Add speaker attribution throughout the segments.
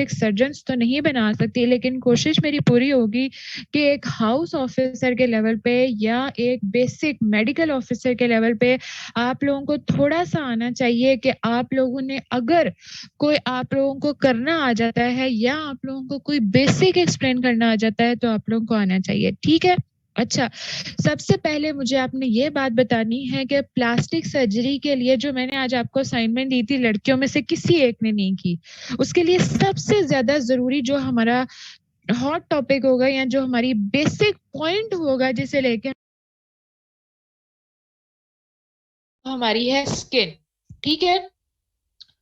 Speaker 1: Surgeons तो नहीं बना सकती, लेकिन कोशिश मेरी पूरी होगी कि एक हाउस ऑफिसर के लेवल पे या एक बेसिक मेडिकल ऑफिसर के लेवल पे आप लोगों को थोड़ा-सा आना चाहिए कि आप लोगों ने अगर कोई आप लोगों को करना आ जाता है या आप लोगों को कोई बेसिक एक्सप्लेन करना आ जाता है तो आप लोगों को आना चाहिए, ठीक है? अच्छा, सबसे पहले मुझे आपने ये बात बतानी है कि प्लास्टिक सर्जरी के लिए जो मैंने आज आपको असाइनमेंट दी थी, लड़कियों में से किसी एक ने नहीं की। उसके लिए सबसे ज़्यादा ज़रूरी जो हमारा हॉट टॉपिक होगा या जो हमारी बेसिक पॉइंट होगा जिसे लेके हमारी है स्किन, ठीक है?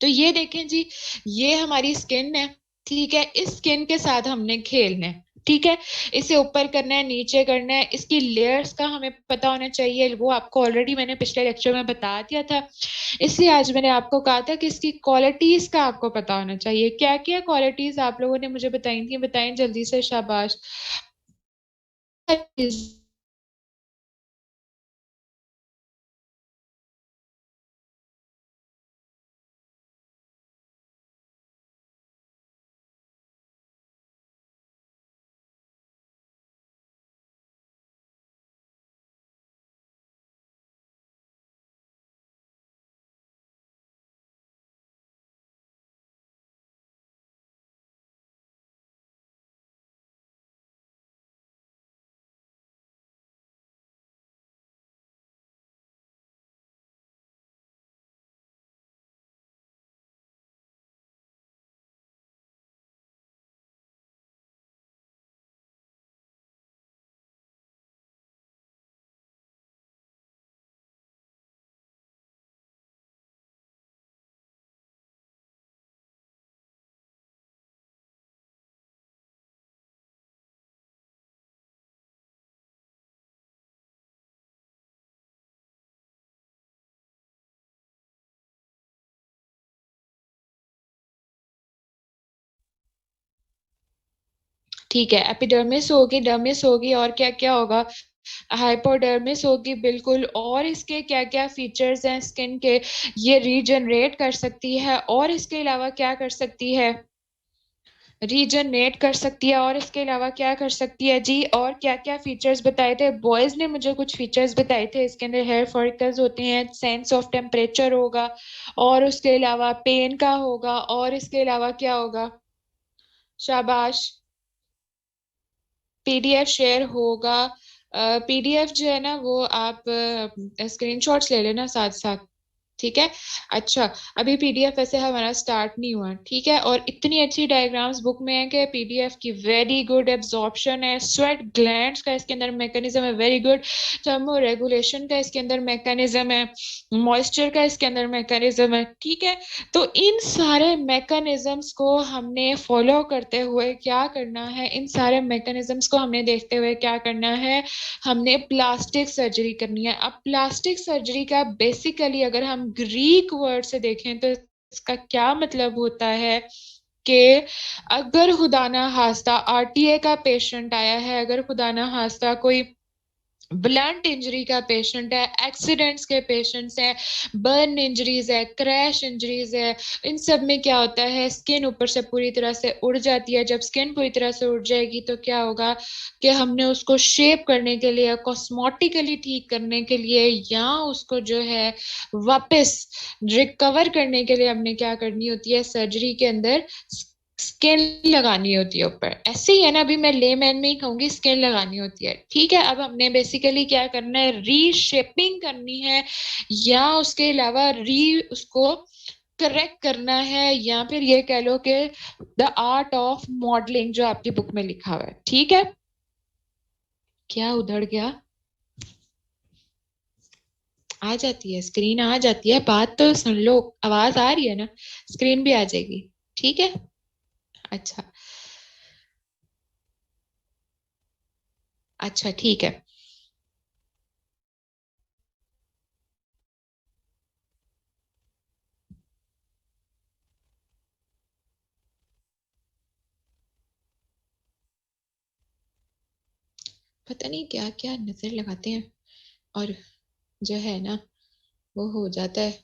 Speaker 1: तो ये देखें जी, ये हमारी स्किन है, ठीक है? इस स्किन के साथ हमने खेलना है, ठीक है? इसे ऊपर करना है, नीचे करना है, इसकी लेयर्स का हमें पता होना चाहिए, वो आपको ऑलरेडी मैंने पिछले लेक्चर में बता दिया था। इसलिए आज मैंने आपको कहा था कि इसकी क्वालिटीज का आपको पता होना चाहिए। क्या-क्या क्वालिटीज आप लोगों ने मुझे बताई थी? बताएं जल्दी से, शाबाश। ठीक है, एपिडर्मिस होगी, डर्मिस होगी, और क्या क्या होगा? हाइपोडर्मिस होगी, बिल्कुल। और इसके क्या क्या फीचर्स हैं स्किन के? ये रीजनरेट कर सकती है, और इसके अलावा क्या कर सकती है? रीजनरेट कर सकती है, और इसके अलावा क्या कर सकती है जी? और क्या क्या फीचर्स बताए थे बॉयज ने? मुझे कुछ फीचर्स बताए थे। इसके अंदर हेयर फॉलिकल्स होते हैं, सेंस ऑफ टेम्परेचर होगा, और उसके अलावा पेन का होगा, और इसके अलावा क्या होगा? शाबाश। पीडीएफ शेयर होगा। पीडीएफ जो है ना, वो आप स्क्रीनशॉट्स ले लेना साथ साथ, ठीक है? अच्छा, अभी पीडीएफ वैसे हमारा स्टार्ट नहीं हुआ, ठीक है? और इतनी अच्छी डायग्राम्स बुक में है कि पीडीएफ की वेरी गुड एब्जॉर्प्शन है, स्वेट ग्लैंड्स का इसके अंदर मैकेनिज्म है, वेरी गुड। थर्मो रेगुलेशन का इसके अंदर मैकेनिज्म है, मॉइस्चर का इसके अंदर मैकेनिज्म है, ठीक है? तो इन सारे मैकेनिज्म्स को हमने फॉलो करते हुए क्या करना है, इन सारे मैकेनिज्म्स को हमने देखते हुए क्या करना है? हमने प्लास्टिक सर्जरी करनी है। अब प्लास्टिक सर्जरी का बेसिकली अगर हम ग्रीक वर्ड से देखें तो इसका क्या मतलब होता है कि अगर खुदा ना खास्ता आरटीए का पेशेंट आया है, अगर खुदा ना खास्ता कोई ब्लंट इंजरी का पेशेंट है, एक्सीडेंट्स के पेशेंट्स हैं, बर्न इंजरीज है, क्रैश इंजरीज है, इन सब में क्या होता है? स्किन ऊपर से पूरी तरह से उड़ जाती है। जब स्किन पूरी तरह से उड़ जाएगी तो क्या होगा कि हमने उसको शेप करने के लिए, कॉस्मेटिकली ठीक करने के लिए, या उसको जो है वापस रिकवर करने के लिए हमने क्या करनी होती है? सर्जरी के अंदर स्किन लगानी होती है ऊपर। ऐसे ही है ना, अभी मैं लेमैन में ही कहूंगी, स्किन लगानी होती है, ठीक है? अब हमने बेसिकली क्या करना है? रीशेपिंग करनी है, या उसके अलावा उसको करेक्ट करना है, या फिर ये कह लो कि द आर्ट ऑफ मॉडलिंग जो आपकी बुक में लिखा हुआ है, ठीक है? क्या उधड़ गया? आ जाती है स्क्रीन, आ जाती है, बात तो सुन लो, आवाज आ रही है ना? स्क्रीन भी आ जाएगी, ठीक है? अच्छा। अच्छा, ठीक है। पता नहीं क्या क्या नजर लगाते हैं, और जो है ना, वो हो जाता है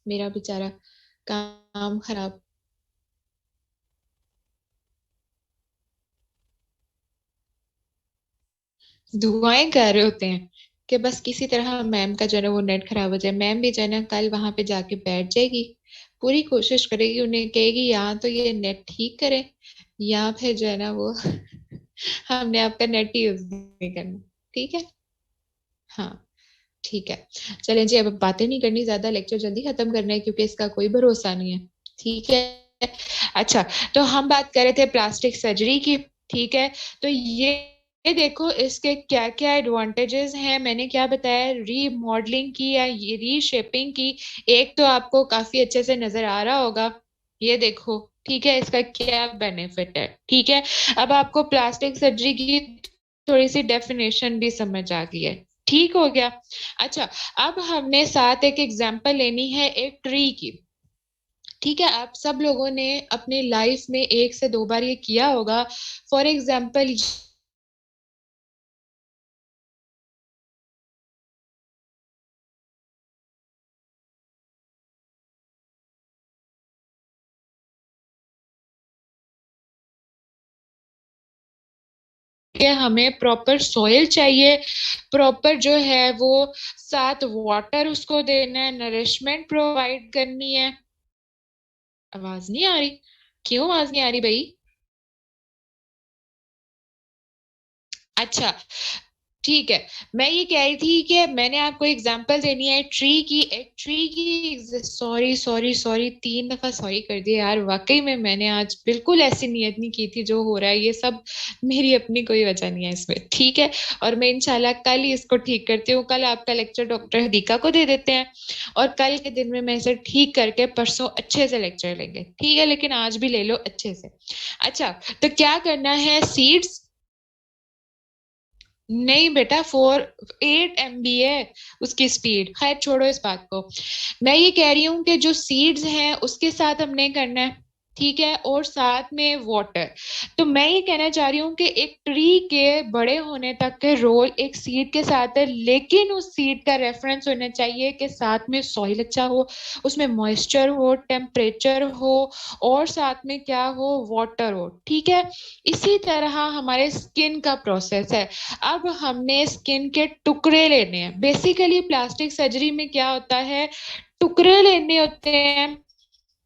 Speaker 1: मेरा बेचारा काम खराब। दुआएं कर रहे होते हैं कि बस किसी तरह मैम का जो है ना वो नेट खराब हो जाए। मैम भी जो है ना कल वहां पे जाके बैठ जाएगी, पूरी कोशिश करेगी, उन्हें कहेगी या तो ये नेट ठीक करे या फिर जो है ना वो हमने आपका नेट यूज नहीं करना। ठीक है। हाँ ठीक है। चलें जी, अब बातें नहीं करनी ज्यादा, लेक्चर जल्दी खत्म करना है क्योंकि इसका कोई भरोसा नहीं है। ठीक है। अच्छा, तो हम बात कर रहे थे प्लास्टिक सर्जरी की। ठीक है। तो ये देखो इसके क्या क्या एडवांटेजेस हैं। मैंने क्या बताया, रीमॉडलिंग की या रीशेपिंग की। एक तो आपको काफी अच्छे से नजर आ रहा होगा, ये देखो। ठीक है, इसका क्या बेनिफिट है। ठीक है। अब आपको प्लास्टिक सर्जरी की थोड़ी सी डेफिनेशन भी समझ आ गई है। ठीक हो गया। अच्छा, अब हमने साथ एक एग्जांपल लेनी है एक ट्री की। ठीक है। आप सब लोगों ने अपने लाइफ में एक से दो बार ये किया होगा। फॉर एग्जाम्पल, ये हमें प्रॉपर सॉइल चाहिए, प्रॉपर जो है वो साथ वाटर उसको देना है, नरिशमेंट प्रोवाइड करनी है। आवाज नहीं आ रही? क्यों आवाज नहीं आ रही भाई? अच्छा ठीक है। मैं ये कह रही थी कि मैंने आपको एग्जांपल देनी है ट्री की। एक ट्री की, सॉरी सॉरी सॉरी, 3 दफा सॉरी कर दिया यार। वाकई में मैंने आज बिल्कुल ऐसी नियत नहीं की थी। जो हो रहा है ये सब मेरी अपनी कोई वजह नहीं है इसमें। ठीक है। और मैं इंशाल्लाह कल ही इसको ठीक करती हूँ। कल आपका लेक्चर डॉक्टर हदीका को दे देते हैं और कल के दिन में मैं इसे ठीक करके परसों अच्छे से लेक्चर लेंगे। ठीक है, लेकिन आज भी ले लो अच्छे से। अच्छा, तो क्या करना है, सीड्स। नहीं बेटा, 8 MB है उसकी स्पीड। खैर छोड़ो इस बात को। मैं ये कह रही हूँ कि जो सीड्स हैं उसके साथ हमने करना है। ठीक है, और साथ में वाटर। तो मैं ये कहना चाह रही हूँ कि एक ट्री के बड़े होने तक के रोल एक सीड के साथ है, लेकिन उस सीड का रेफरेंस होना चाहिए कि साथ में सॉइल अच्छा हो, उसमें मॉइस्चर हो, टेम्परेचर हो, और साथ में क्या हो, वाटर हो। ठीक है। इसी तरह हमारे स्किन का प्रोसेस है। अब हमने स्किन के टुकड़े लेने हैं। बेसिकली प्लास्टिक सर्जरी में क्या होता है, टुकड़े लेने होते हैं।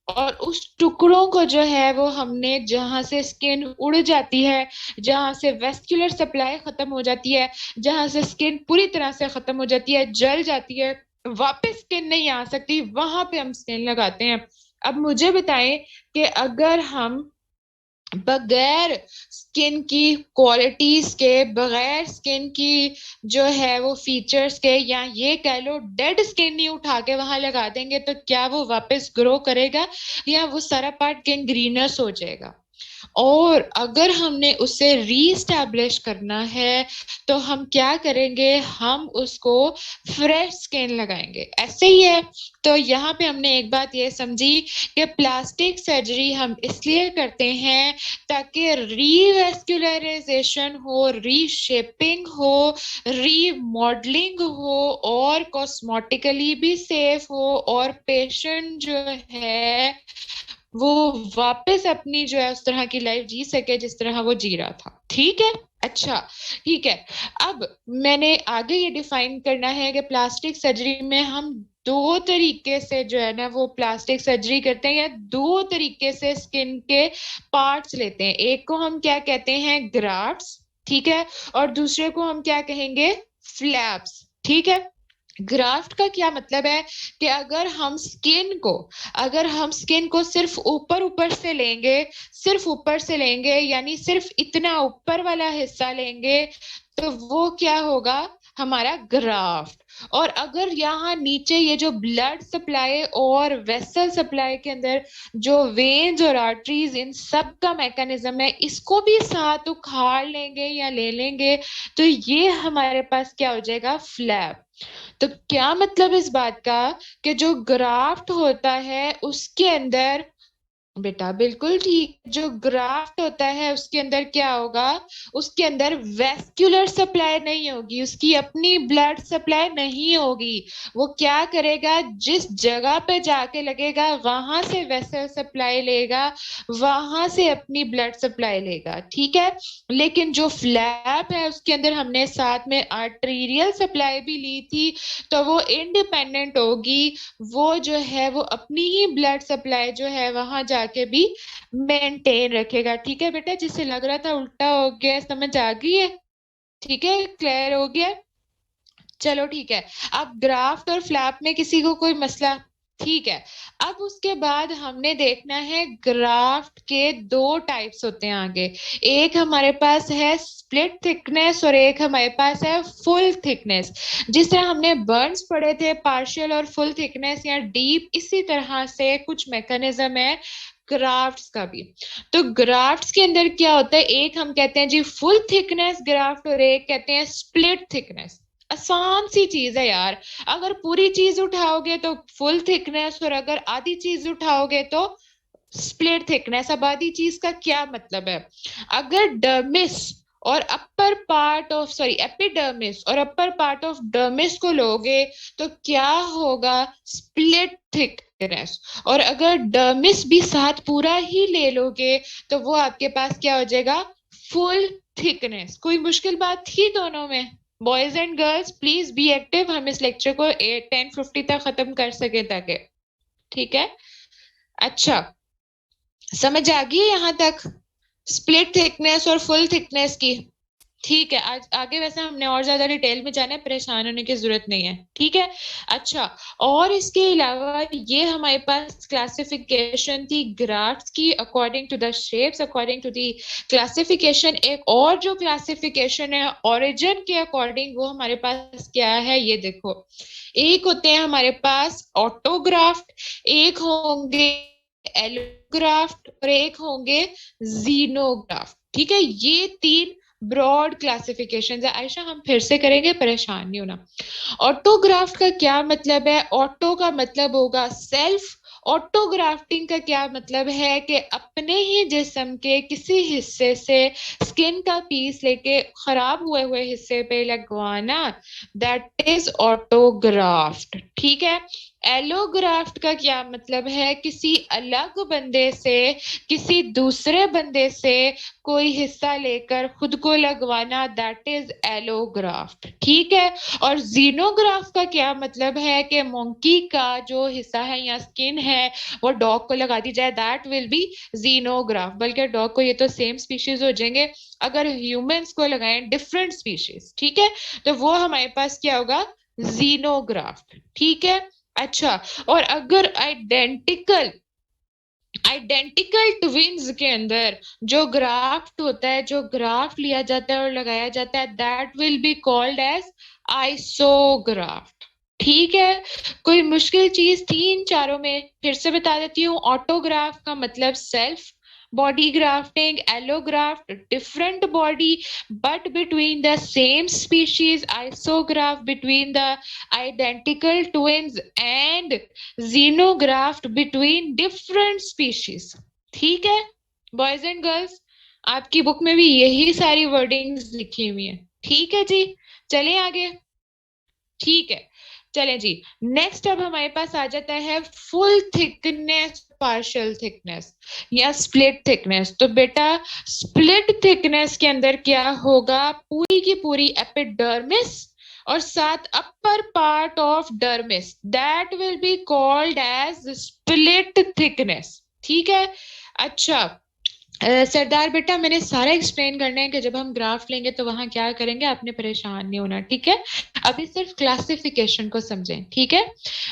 Speaker 1: और उस टुकड़ों को जो है वो हमने, जहां से स्किन उड़ जाती है, जहां से वेस्कुलर सप्लाई खत्म हो जाती है, जहां से स्किन पूरी तरह से खत्म हो जाती है, जल जाती है, वापस स्किन नहीं आ सकती, वहां पे हम स्किन लगाते हैं। अब मुझे बताएं कि अगर हम बगैर स्किन की क्वालिटीज के, बगैर स्किन की जो है वो फीचर्स के, या ये कह लो डेड स्किन ही उठा के वहां लगा देंगे, तो क्या वो वापस ग्रो करेगा या वो सारा पार्ट गैंग्रीनस हो जाएगा? और अगर हमने उसे रीस्टैब्लिश करना है तो हम क्या करेंगे, हम उसको फ्रेश स्किन लगाएंगे। ऐसे ही है। तो यहाँ पे हमने एक बात ये समझी कि प्लास्टिक सर्जरी हम इसलिए करते हैं ताकि रीवेस्कुलराइजेशन हो, रीशेपिंग हो, रीमॉडलिंग हो, और कॉस्मेटिकली भी सेफ हो, और पेशेंट जो है वो वापस अपनी जो है उस तरह की लाइफ जी सके जिस तरह वो जी रहा था। ठीक है। अच्छा ठीक है। अब मैंने आगे ये डिफाइन करना है कि प्लास्टिक सर्जरी में हम दो तरीके से जो है ना वो प्लास्टिक सर्जरी करते हैं, या दो तरीके से स्किन के पार्ट्स लेते हैं। एक को हम क्या कहते हैं, ग्राफ्ट्स। ठीक है। और दूसरे को हम क्या कहेंगे, फ्लैप्स। ठीक है। ग्राफ्ट का क्या मतलब है कि अगर हम स्किन को सिर्फ ऊपर ऊपर से लेंगे, सिर्फ ऊपर से लेंगे, यानी सिर्फ इतना ऊपर वाला हिस्सा लेंगे, तो वो क्या होगा, हमारा ग्राफ्ट। और अगर यहाँ नीचे ये जो ब्लड सप्लाई और वेसल सप्लाई के अंदर जो वेन्स और आर्टरीज, इन सब का मैकेनिज्म है, इसको भी साथ उखाड़ लेंगे या ले लेंगे, तो ये हमारे पास क्या हो जाएगा, फ्लैप। तो क्या मतलब इस बात का कि जो ग्राफ्ट होता है उसके अंदर बेटा बिल्कुल ठीक। जो ग्राफ्ट होता है उसके अंदर क्या होगा, उसके अंदर वेस्क्यूलर सप्लाई नहीं होगी, उसकी अपनी ब्लड सप्लाई नहीं होगी। वो क्या करेगा, जिस जगह पे जाके लगेगा वहां से वेसल सप्लाई लेगा, वहां से अपनी ब्लड सप्लाई लेगा, ठीक है। लेकिन जो फ्लैप है उसके अंदर हमने साथ में आर्टेरियल सप्लाई भी ली थी, तो वो इंडिपेंडेंट होगी। वो जो है वो अपनी ही ब्लड सप्लाई जो है वहां जाके भी मेंटेन रखेगा, ठीक है बेटा। जिससे लग रहा था उल्टा हो गया, समझ आ गई है? ठीक है, क्लियर हो गया। चलो ठीक है। अब ग्राफ्ट और फ्लैप में किसी को कोई मसला? ठीक है। अब उसके बाद हमने देखना है ग्राफ्ट के दो टाइप्स होते हैं आगे। एक हमारे पास है स्प्लिट थिकनेस और एक हमारे पास है फुल थिकनेस। जिस तरह हमने बर्न्स पढ़े थे, पार्शियल और फुल थिकनेस या डीप, इसी तरह से कुछ मैकेनिज्म है ग्राफ्ट्स का भी। तो ग्राफ्ट्स के अंदर क्या होता है, एक हम कहते हैं जी फुल थिकनेस ग्राफ्ट और एक कहते हैं स्प्लिट थिकनेस। आसान सी चीज है यार। अगर पूरी चीज उठाओगे तो फुल थिकनेस, और अगर आधी चीज उठाओगे तो स्प्लिट थिकनेस। अब आधी चीज का क्या मतलब है, अगर डर्मिस और अपर पार्ट ऑफ, सॉरी, एपिडर्मिस और अपर पार्ट ऑफ डर्मिस को लोगे तो क्या होगा, स्प्लिट थिकनेस। और अगर डर्मिस भी साथ पूरा ही ले लोगे तो वो आपके पास क्या हो जाएगा, फुल थिकनेस। कोई मुश्किल बात थी दोनों में? Boys and girls please be active, हम इस लेक्चर को 10:50 तक खत्म कर सके ताकि, ठीक है। अच्छा, समझ आ गई यहाँ तक स्प्लिट थिकनेस और फुल थिकनेस की? ठीक है। आज आगे वैसे हमने और ज्यादा डिटेल में जाना है, परेशान होने की जरूरत नहीं है, ठीक है। अच्छा, और इसके अलावा ये हमारे पास क्लासिफिकेशन थी ग्राफ्स की according to the shapes, according to the classification. एक और जो क्लासिफिकेशन है ओरिजिन के अकॉर्डिंग, वो हमारे पास क्या है, ये देखो। एक होते हैं हमारे पास ऑटोग्राफ्ट, एक होंगे एलोग्राफ्ट और एक होंगे जीनोग्राफ्ट, ठीक है। ये तीन ब्रॉड क्लासिफिकेशन है। आयशा हम फिर से करेंगे, परेशान नहीं होना। ऑटोग्राफ्ट का क्या मतलब है, ऑटो का मतलब होगा सेल्फ। ऑटोग्राफ्टिंग का क्या मतलब है कि अपने ही जिस्म के किसी हिस्से से स्किन का पीस लेके खराब हुए हुए हिस्से पे लगवाना, दैट इज ऑटोग्राफ्ट, ठीक है। एलोग्राफ्ट का क्या मतलब है, किसी अलग बंदे से किसी दूसरे बंदे से कोई हिस्सा लेकर खुद को लगवाना, दैट इज एलोग्राफ्ट, ठीक है। और जीनोग्राफ का क्या मतलब है कि मोंकी का जो हिस्सा है या स्किन है वो डॉग को लगा दी जाए, दैट विल बी जीनोग्राफ। बल्कि डॉग को ये तो सेम स्पीशीज हो जाएंगे, अगर ह्यूमंस को लगाएं डिफरेंट स्पीशीज, ठीक है, तो वो हमारे पास क्या होगा, जीनोग्राफ्ट, ठीक है। अच्छा, और अगर आइडेंटिकल आइडेंटिकल ट्विन्स के अंदर जो ग्राफ्ट होता है, जो ग्राफ्ट लिया जाता है और लगाया जाता है, that will be called as isograft, ठीक है। कोई मुश्किल चीज थी इन चारों में? फिर से बता देती हूँ। ऑटोग्राफ का मतलब self body grafting, allograft different body but between the same species, isograft between the identical twins and xenographed between different species, ठीक है। बॉयज एंड गर्ल्स, आपकी बुक में भी यही सारी वर्डिंग्स लिखी हुई है, ठीक है जी। चलें आगे, ठीक है। चलें जी। नेक्स्ट अब हमारे पास आ जाता है फुल थिकनेस, पार्शियल थिकनेस या स्प्लिट थिकनेस। तो बेटा स्प्लिट थिकनेस के अंदर क्या होगा, पूरी की पूरी एपिडर्मिस और साथ upper part of dermis, that will be called as split thickness, ठीक है। अच्छा, सरदार बेटा मैंने सारा एक्सप्लेन करना है कि जब हम ग्राफ लेंगे तो वहां क्या करेंगे, आपने परेशान नहीं होना, ठीक है। अभी सिर्फ क्लासिफिकेशन को समझें, ठीक है।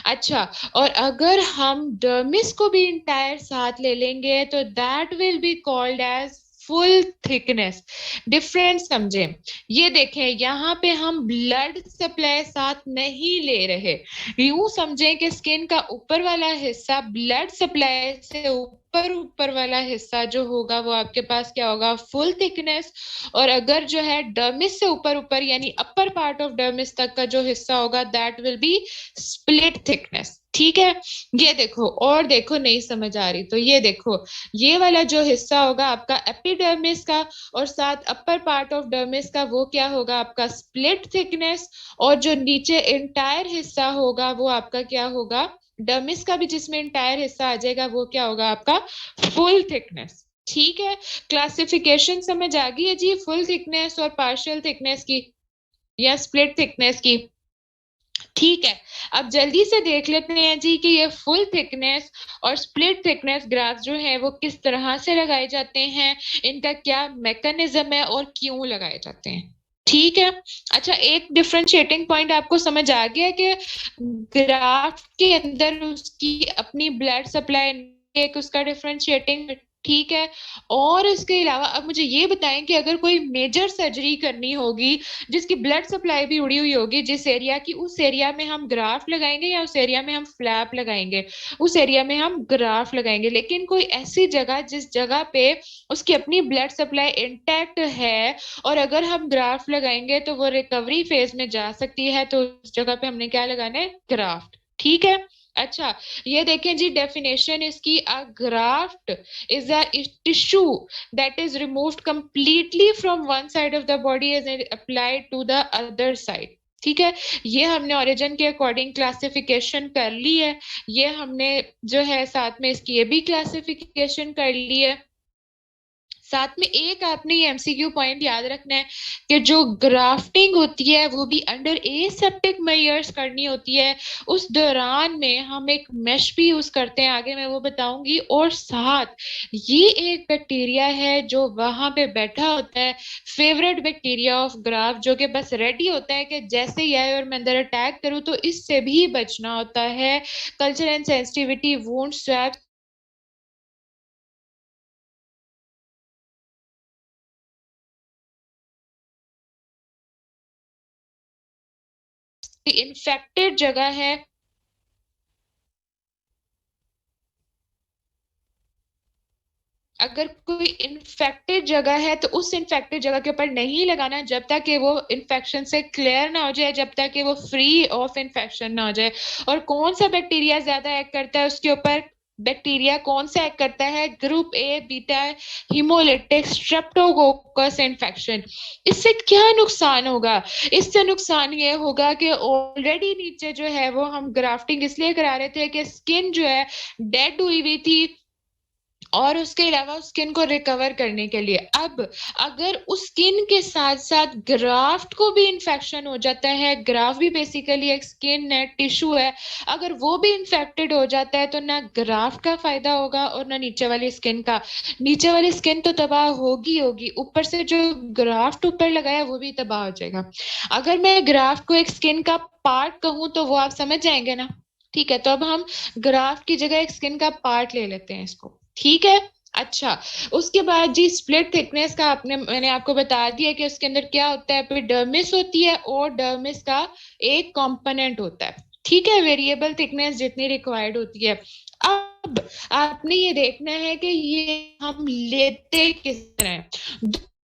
Speaker 1: अच्छा, और अगर हम डर्मिस को भी इंटायर साथ ले लेंगे तो that will be called as full thickness. Difference समझें, ये देखें यहाँ पे हम ब्लड सप्लाई साथ नहीं ले रहे। यूं समझें कि स्किन का ऊपर वाला हिस्सा ब्लड सप्लाई से ऊपर ऊपर वाला हिस्सा जो होगा वो आपके पास क्या होगा, फुल थिकनेस। और अगर जो है डर्मिस से ऊपर ऊपर यानी अपर पार्ट ऑफ डर्मिस तक का जो हिस्सा होगा, that will B split thickness. ठीक है, ये देखो, और देखो नहीं समझ आ रही तो ये देखो, ये वाला जो हिस्सा होगा आपका एपिडर्मिस का, और साथ अपर पार्ट ऑफ डर्मिस का, वो क्या होगा आपका स्प्लिट थिकनेस। और जो नीचे इंटायर हिस्सा होगा वो आपका क्या होगा, डर्मिस का भी जिसमें इंटायर हिस्सा आ जाएगा वो क्या होगा आपका फुल थिकनेस। ठीक है, क्लासिफिकेशन समझ आ गई है जी, फुल थिकनेस और पार्शियल थिकनेस की या स्प्लिट थिकनेस की। ठीक है, अब जल्दी से देख लेते हैं जी कि ये फुल थिकनेस और स्प्लिट थिकनेस ग्राफ जो है वो किस तरह से लगाए जाते हैं, इनका क्या मैकेनिज्म है और क्यों लगाए जाते हैं। ठीक है, अच्छा, एक डिफरेंशिएटिंग पॉइंट आपको समझ आ गया कि ग्राफ के अंदर उसकी अपनी ब्लड सप्लाई, एक उसका डिफरेंशिएटिंग। ठीक है, और इसके अलावा अब मुझे ये बताएं कि अगर कोई मेजर सर्जरी करनी होगी जिसकी ब्लड सप्लाई भी उड़ी हुई होगी जिस एरिया की, उस एरिया में हम ग्राफ्ट लगाएंगे या उस एरिया में हम फ्लैप लगाएंगे? उस एरिया में हम ग्राफ्ट लगाएंगे। लेकिन कोई ऐसी जगह जिस जगह पे उसकी अपनी ब्लड सप्लाई इंटैक्ट है और अगर हम ग्राफ्ट लगाएंगे तो वो रिकवरी फेज में जा सकती है, तो उस जगह पे हमने क्या लगाना है, ग्राफ्ट। ठीक है, अच्छा, ये देखें जी डेफिनेशन इसकी, a graft is a tissue that is removed completely from one side of the body and is applied to the other side। ठीक है, ये हमने ओरिजिन के अकॉर्डिंग क्लासिफिकेशन कर ली है। ये हमने जो है साथ में इसकी ये भी क्लासिफिकेशन कर ली है। साथ में एक आपने ये एमसीक्यू पॉइंट याद रखना है कि जो ग्राफ्टिंग होती है वो भी अंडर एसेप्टिक मेजर्स करनी होती है। उस दौरान में हम एक मेश भी यूज करते हैं, आगे मैं वो बताऊंगी। और साथ ये एक बैक्टीरिया है जो वहां पे बैठा होता है, फेवरेट बैक्टीरिया ऑफ ग्राफ्ट, जो कि बस रेडी होता है कि जैसे ही आए और मैं अंदर अटैक करूं, तो इससे भी बचना होता है। Culture and sensitivity, wound swap, infected जगह है। अगर कोई इन्फेक्टेड जगह है तो उस इन्फेक्टेड जगह के ऊपर नहीं लगाना जब तक कि वो इन्फेक्शन से क्लियर ना हो जाए, जब तक कि वो फ्री ऑफ इन्फेक्शन ना हो जाए। और कौन सा बैक्टीरिया ज्यादा एक्ट करता है उसके ऊपर, बैक्टीरिया कौन सा एक्ट करता है, group A beta haemolytic Streptococcus infection. इससे क्या नुकसान होगा, इससे नुकसान ये होगा कि ऑलरेडी नीचे जो है वो हम ग्राफ्टिंग इसलिए करा रहे थे कि स्किन जो है डेड हुई हुई थी, और उसके अलावा स्किन को रिकवर करने के लिए। अब अगर उस स्किन के साथ साथ ग्राफ्ट को भी इंफेक्शन हो जाता है, ग्राफ्ट भी बेसिकली एक स्किन है, टिश्यू है, अगर वो भी इंफेक्टेड हो जाता है तो ना ग्राफ्ट का फायदा होगा और ना नीचे वाली स्किन का। नीचे वाली स्किन तो तबाह होगी होगी, ऊपर से जो ग्राफ्ट ऊपर लगाया वो भी तबाह हो जाएगा। अगर मैं ग्राफ्ट को एक स्किन का पार्ट कहूं तो वो आप समझ जाएंगे ना। ठीक है, तो अब हम ग्राफ्ट की जगह एक स्किन का पार्ट ले लेते हैं इसको। ठीक है, अच्छा, उसके बाद जी स्प्लिट थिकनेस का आपने मैंने आपको बता दिया कि उसके अंदर क्या होता है, एपिडर्मिस होती है और डर्मिस का एक कंपोनेंट होता है। ठीक है, वेरिएबल थिकनेस जितनी रिक्वायर्ड होती है। अब आपने ये देखना है कि ये हम लेते किस तरह हैं।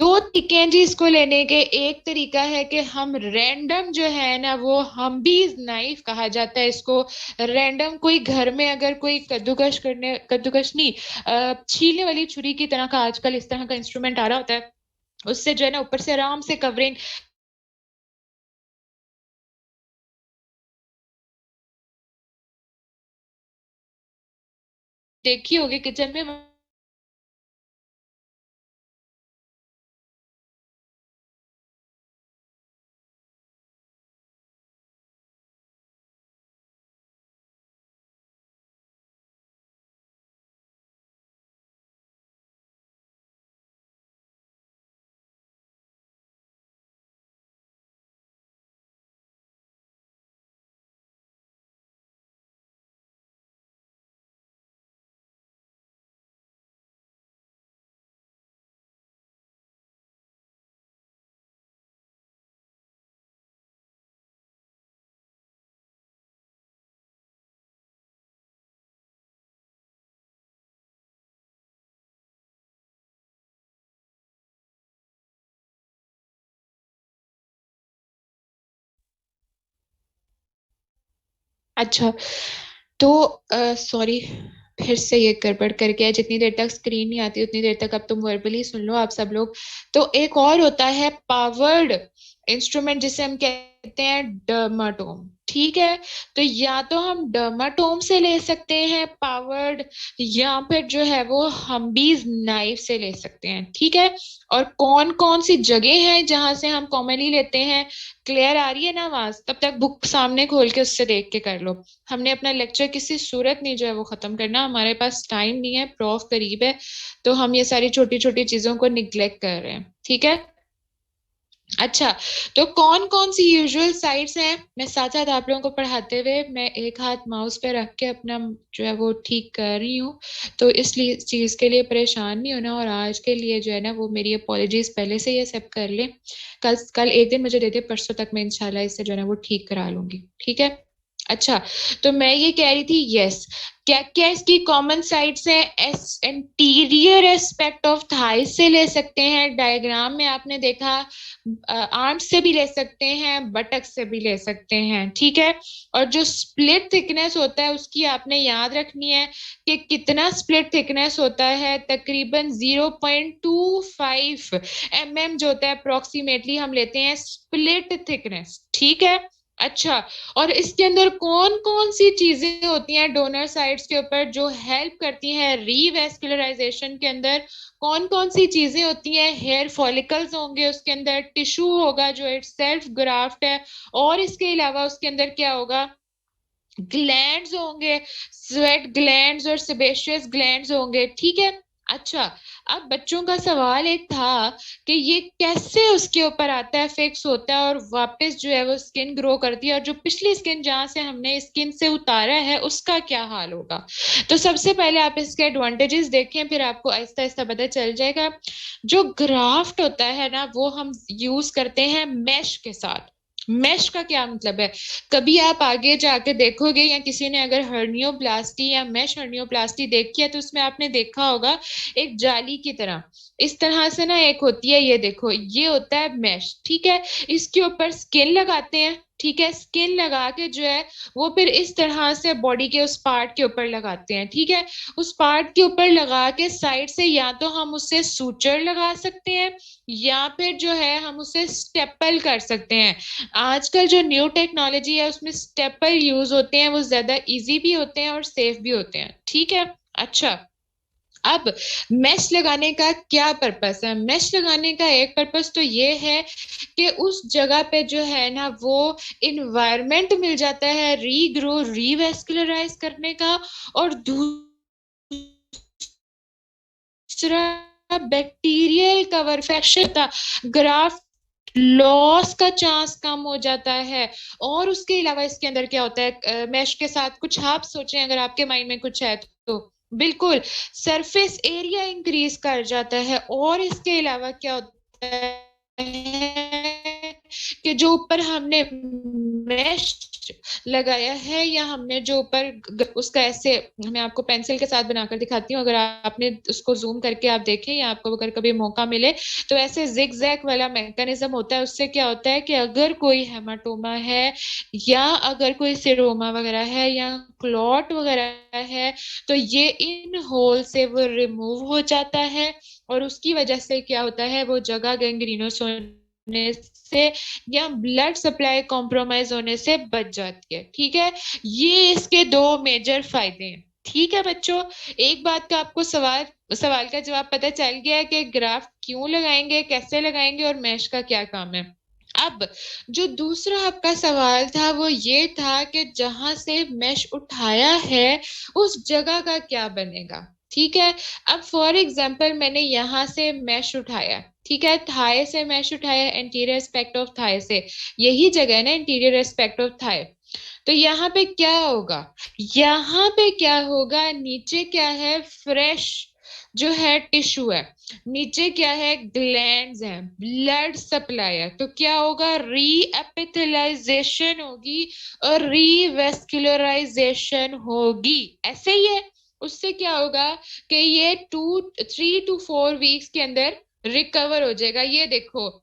Speaker 1: दो तरीके हैं जी इसको लेने के। एक तरीका है कि हम रैंडम जो है ना, वो हम भी नाइफ कहा जाता है इसको, रैंडम कोई घर में अगर कोई कद्दूकश करने, कद्दूकश नहीं, छीलने वाली छुरी की तरह का आजकल इस तरह का इंस्ट्रूमेंट आ रहा होता है, उससे जो है ना ऊपर से आराम से कवरिंग देखी होगी किचन में। अच्छा, तो सॉरी, फिर से ये गड़बड़ कर गया। जितनी देर तक स्क्रीन नहीं आती उतनी देर तक अब तुम वर्बली सुन लो आप सब लोग। तो एक और होता है पावर्ड इंस्ट्रूमेंट, जिसे हम कहते हैं डर्माटोम। ठीक है, तो या तो हम डर्माटोम से ले सकते हैं पावर्ड, या फिर जो है वो हम्बीज नाइफ से ले सकते हैं। ठीक है, और कौन कौन सी जगह है जहां से हम कॉमनली लेते हैं? क्लियर आ रही है ना आवाज? तब तक बुक सामने खोल के उससे देख के कर लो। हमने अपना लेक्चर किसी सूरत नहीं जो है वो खत्म करना, हमारे पास टाइम नहीं है, प्रॉफ करीब है, तो हम ये सारी छोटी छोटी चीजों को निग्लेक्ट कर रहे हैं। ठीक है, अच्छा, तो कौन कौन सी यूजुअल साइट्स हैं, मैं साथ साथ आप लोगों को पढ़ाते हुए मैं एक हाथ माउस पे रख के अपना जो है वो ठीक कर रही हूँ, तो इसलिए इस चीज के लिए परेशान नहीं होना। और आज के लिए जो है ना वो मेरी अपोलॉजीज पहले से ही एक्सेप्ट कर ले। कल कल एक दिन मुझे दे दे, परसों तक मैं इंशाल्लाह इससे जो है ना वो ठीक करा लूंगी। ठीक है, अच्छा, तो मैं ये कह रही थी, यस, क्या क्या इसकी कॉमन साइड्स हैं? S interior aspect of thigh से ले सकते हैं, डायग्राम में आपने देखा, आर्म से भी ले सकते हैं, बटक से भी ले सकते हैं। ठीक है, और जो स्प्लिट थिकनेस होता है उसकी आपने याद रखनी है कि कितना स्प्लिट थिकनेस होता है, तकरीबन 0.25 mm जो होता है अप्रोक्सीमेटली हम लेते हैं स्प्लिट थिकनेस। ठीक है, अच्छा, और इसके अंदर कौन कौन सी चीजें होती हैं डोनर साइड्स के ऊपर जो हेल्प करती हैं रीवेस्कुलराइजेशन के अंदर? कौन कौन सी चीजें होती हैं? हेयर फॉलिकल्स होंगे उसके अंदर, टिश्यू होगा जो इट सेल्फ ग्राफ्ट है, और इसके अलावा उसके अंदर क्या होगा? ग्लैंड्स होंगे, स्वेट ग्लैंड्स और सेबेशियस ग्लैंड्स होंगे। ठीक है, अच्छा, अब बच्चों का सवाल एक था कि ये कैसे उसके ऊपर आता है, फिक्स होता है और वापस जो है वो स्किन ग्रो करती है, और जो पिछली स्किन जहां से हमने स्किन से उतारा है उसका क्या हाल होगा? तो सबसे पहले आप इसके एडवांटेजेस देखें, फिर आपको आहिस्ता आहिस्ता पता चल जाएगा। जो ग्राफ्ट होता है ना वो हम यूज करते हैं मैश के साथ। मैश का क्या मतलब है? कभी आप आगे जाके देखोगे, या किसी ने अगर हर्नियोप्लास्टी या मैश हर्नियोप्लास्टी देखी है तो उसमें आपने देखा होगा एक जाली की तरह इस तरह से ना एक होती है, ये देखो, ये होता है मैश। ठीक है, इसके ऊपर स्किन लगाते हैं। ठीक है, स्किन लगा के जो है वो फिर इस तरह से बॉडी के उस पार्ट के ऊपर लगाते हैं। ठीक है, उस पार्ट के ऊपर लगा के साइड से या तो हम उससे सूचर लगा सकते हैं, या फिर जो है हम उसे स्टेपल कर सकते हैं। आजकल जो न्यू टेक्नोलॉजी है उसमें स्टेपल यूज होते हैं, वो ज्यादा इजी भी होते हैं और सेफ भी होते हैं। ठीक है, अच्छा, अब मेश लगाने का क्या पर्पस है? मेश लगाने का एक पर्पस तो ये है कि उस जगह पे जो है ना वो इन्वायरमेंट मिल जाता है रीग्रो रीवेस्कुलराइज करने का, और दूसरा बैक्टीरियल कवर इन्फेक्शन था, ग्राफ्ट लॉस का चांस कम हो जाता है। और उसके अलावा इसके अंदर क्या होता है मैश के साथ? कुछ आप सोचें, अगर आपके माइंड में कुछ है तो। बिल्कुल, सरफेस एरिया इंक्रीज कर जाता है। और इसके अलावा क्या होता है कि जो ऊपर हमने मैश लगाया है, या हमने जो ऊपर उसका ऐसे, मैं आपको पेंसिल के साथ बनाकर दिखाती हूँ, अगर आपने उसको जूम करके आप देखें, या आपको अगर कभी मौका मिले, तो ऐसे जिग जैग वाला मैकेनिज्म होता है। उससे क्या होता है कि अगर कोई हेमाटोमा है, या अगर कोई सिरोमा वगैरह है, या क्लॉट वगैरह है, तो ये इन होल से वो रिमूव हो जाता है, और उसकी वजह से क्या होता है, वो जगह गैंग्रीनोस होने से या ब्लड सप्लाई कॉम्प्रोमाइज होने से बच जाती है। ठीक है, ये इसके दो मेजर फायदे हैं। ठीक है बच्चों, एक बात का आपको सवाल सवाल का जवाब पता चल गया है कि ग्राफ क्यों लगाएंगे, कैसे लगाएंगे, और मैश का क्या काम है। अब जो दूसरा आपका सवाल था वो ये था कि जहां से मैश उठाया है उस जगह का क्या बनेगा। ठीक है, अब फॉर एग्जाम्पल मैंने यहाँ से मैश उठाया, ठीक है, थाई से मैश उठाया, इंटीरियर एस्पेक्ट ऑफ थाई से, यही जगह है ना इंटीरियर एस्पेक्ट ऑफ थाई। तो यहाँ पे क्या होगा? यहाँ पे क्या होगा, नीचे क्या है, फ्रेश जो है टिश्यू है, नीचे क्या है, ग्लैंड्स हैं, ब्लड सप्लाई है, तो क्या होगा, री एपिथेलाइजेशन होगी और रीवेस्कुलराइजेशन होगी। ऐसे ही है, उससे क्या होगा कि ये 3 to 4 वीक्स के अंदर रिकवर हो जाएगा। ये देखो,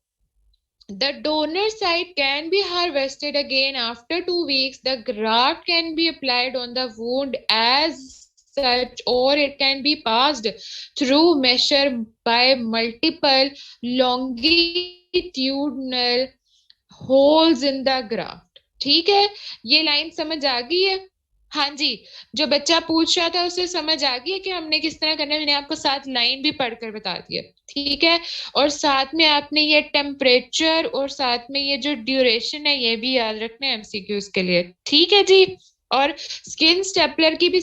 Speaker 1: The donor site can be harvested again after 2 weeks. The graft can be applied on the wound as such, or it can be passed through measure by multiple longitudinal holes in the graft. ठीक है, ये line समझ आ गई है? हाँ जी, जो बच्चा पूछ रहा था उसे समझ आ गई है कि हमने किस तरह करना है? मैंने आपको साथ लाइन भी पढ़कर बता दिया। ठीक है, और साथ में आपने ये टेम्परेचर और साथ में ये जो ड्यूरेशन है ये भी याद रखना है एमसीक्यूज के लिए। ठीक है जी, और स्किन स्टेपलर की भी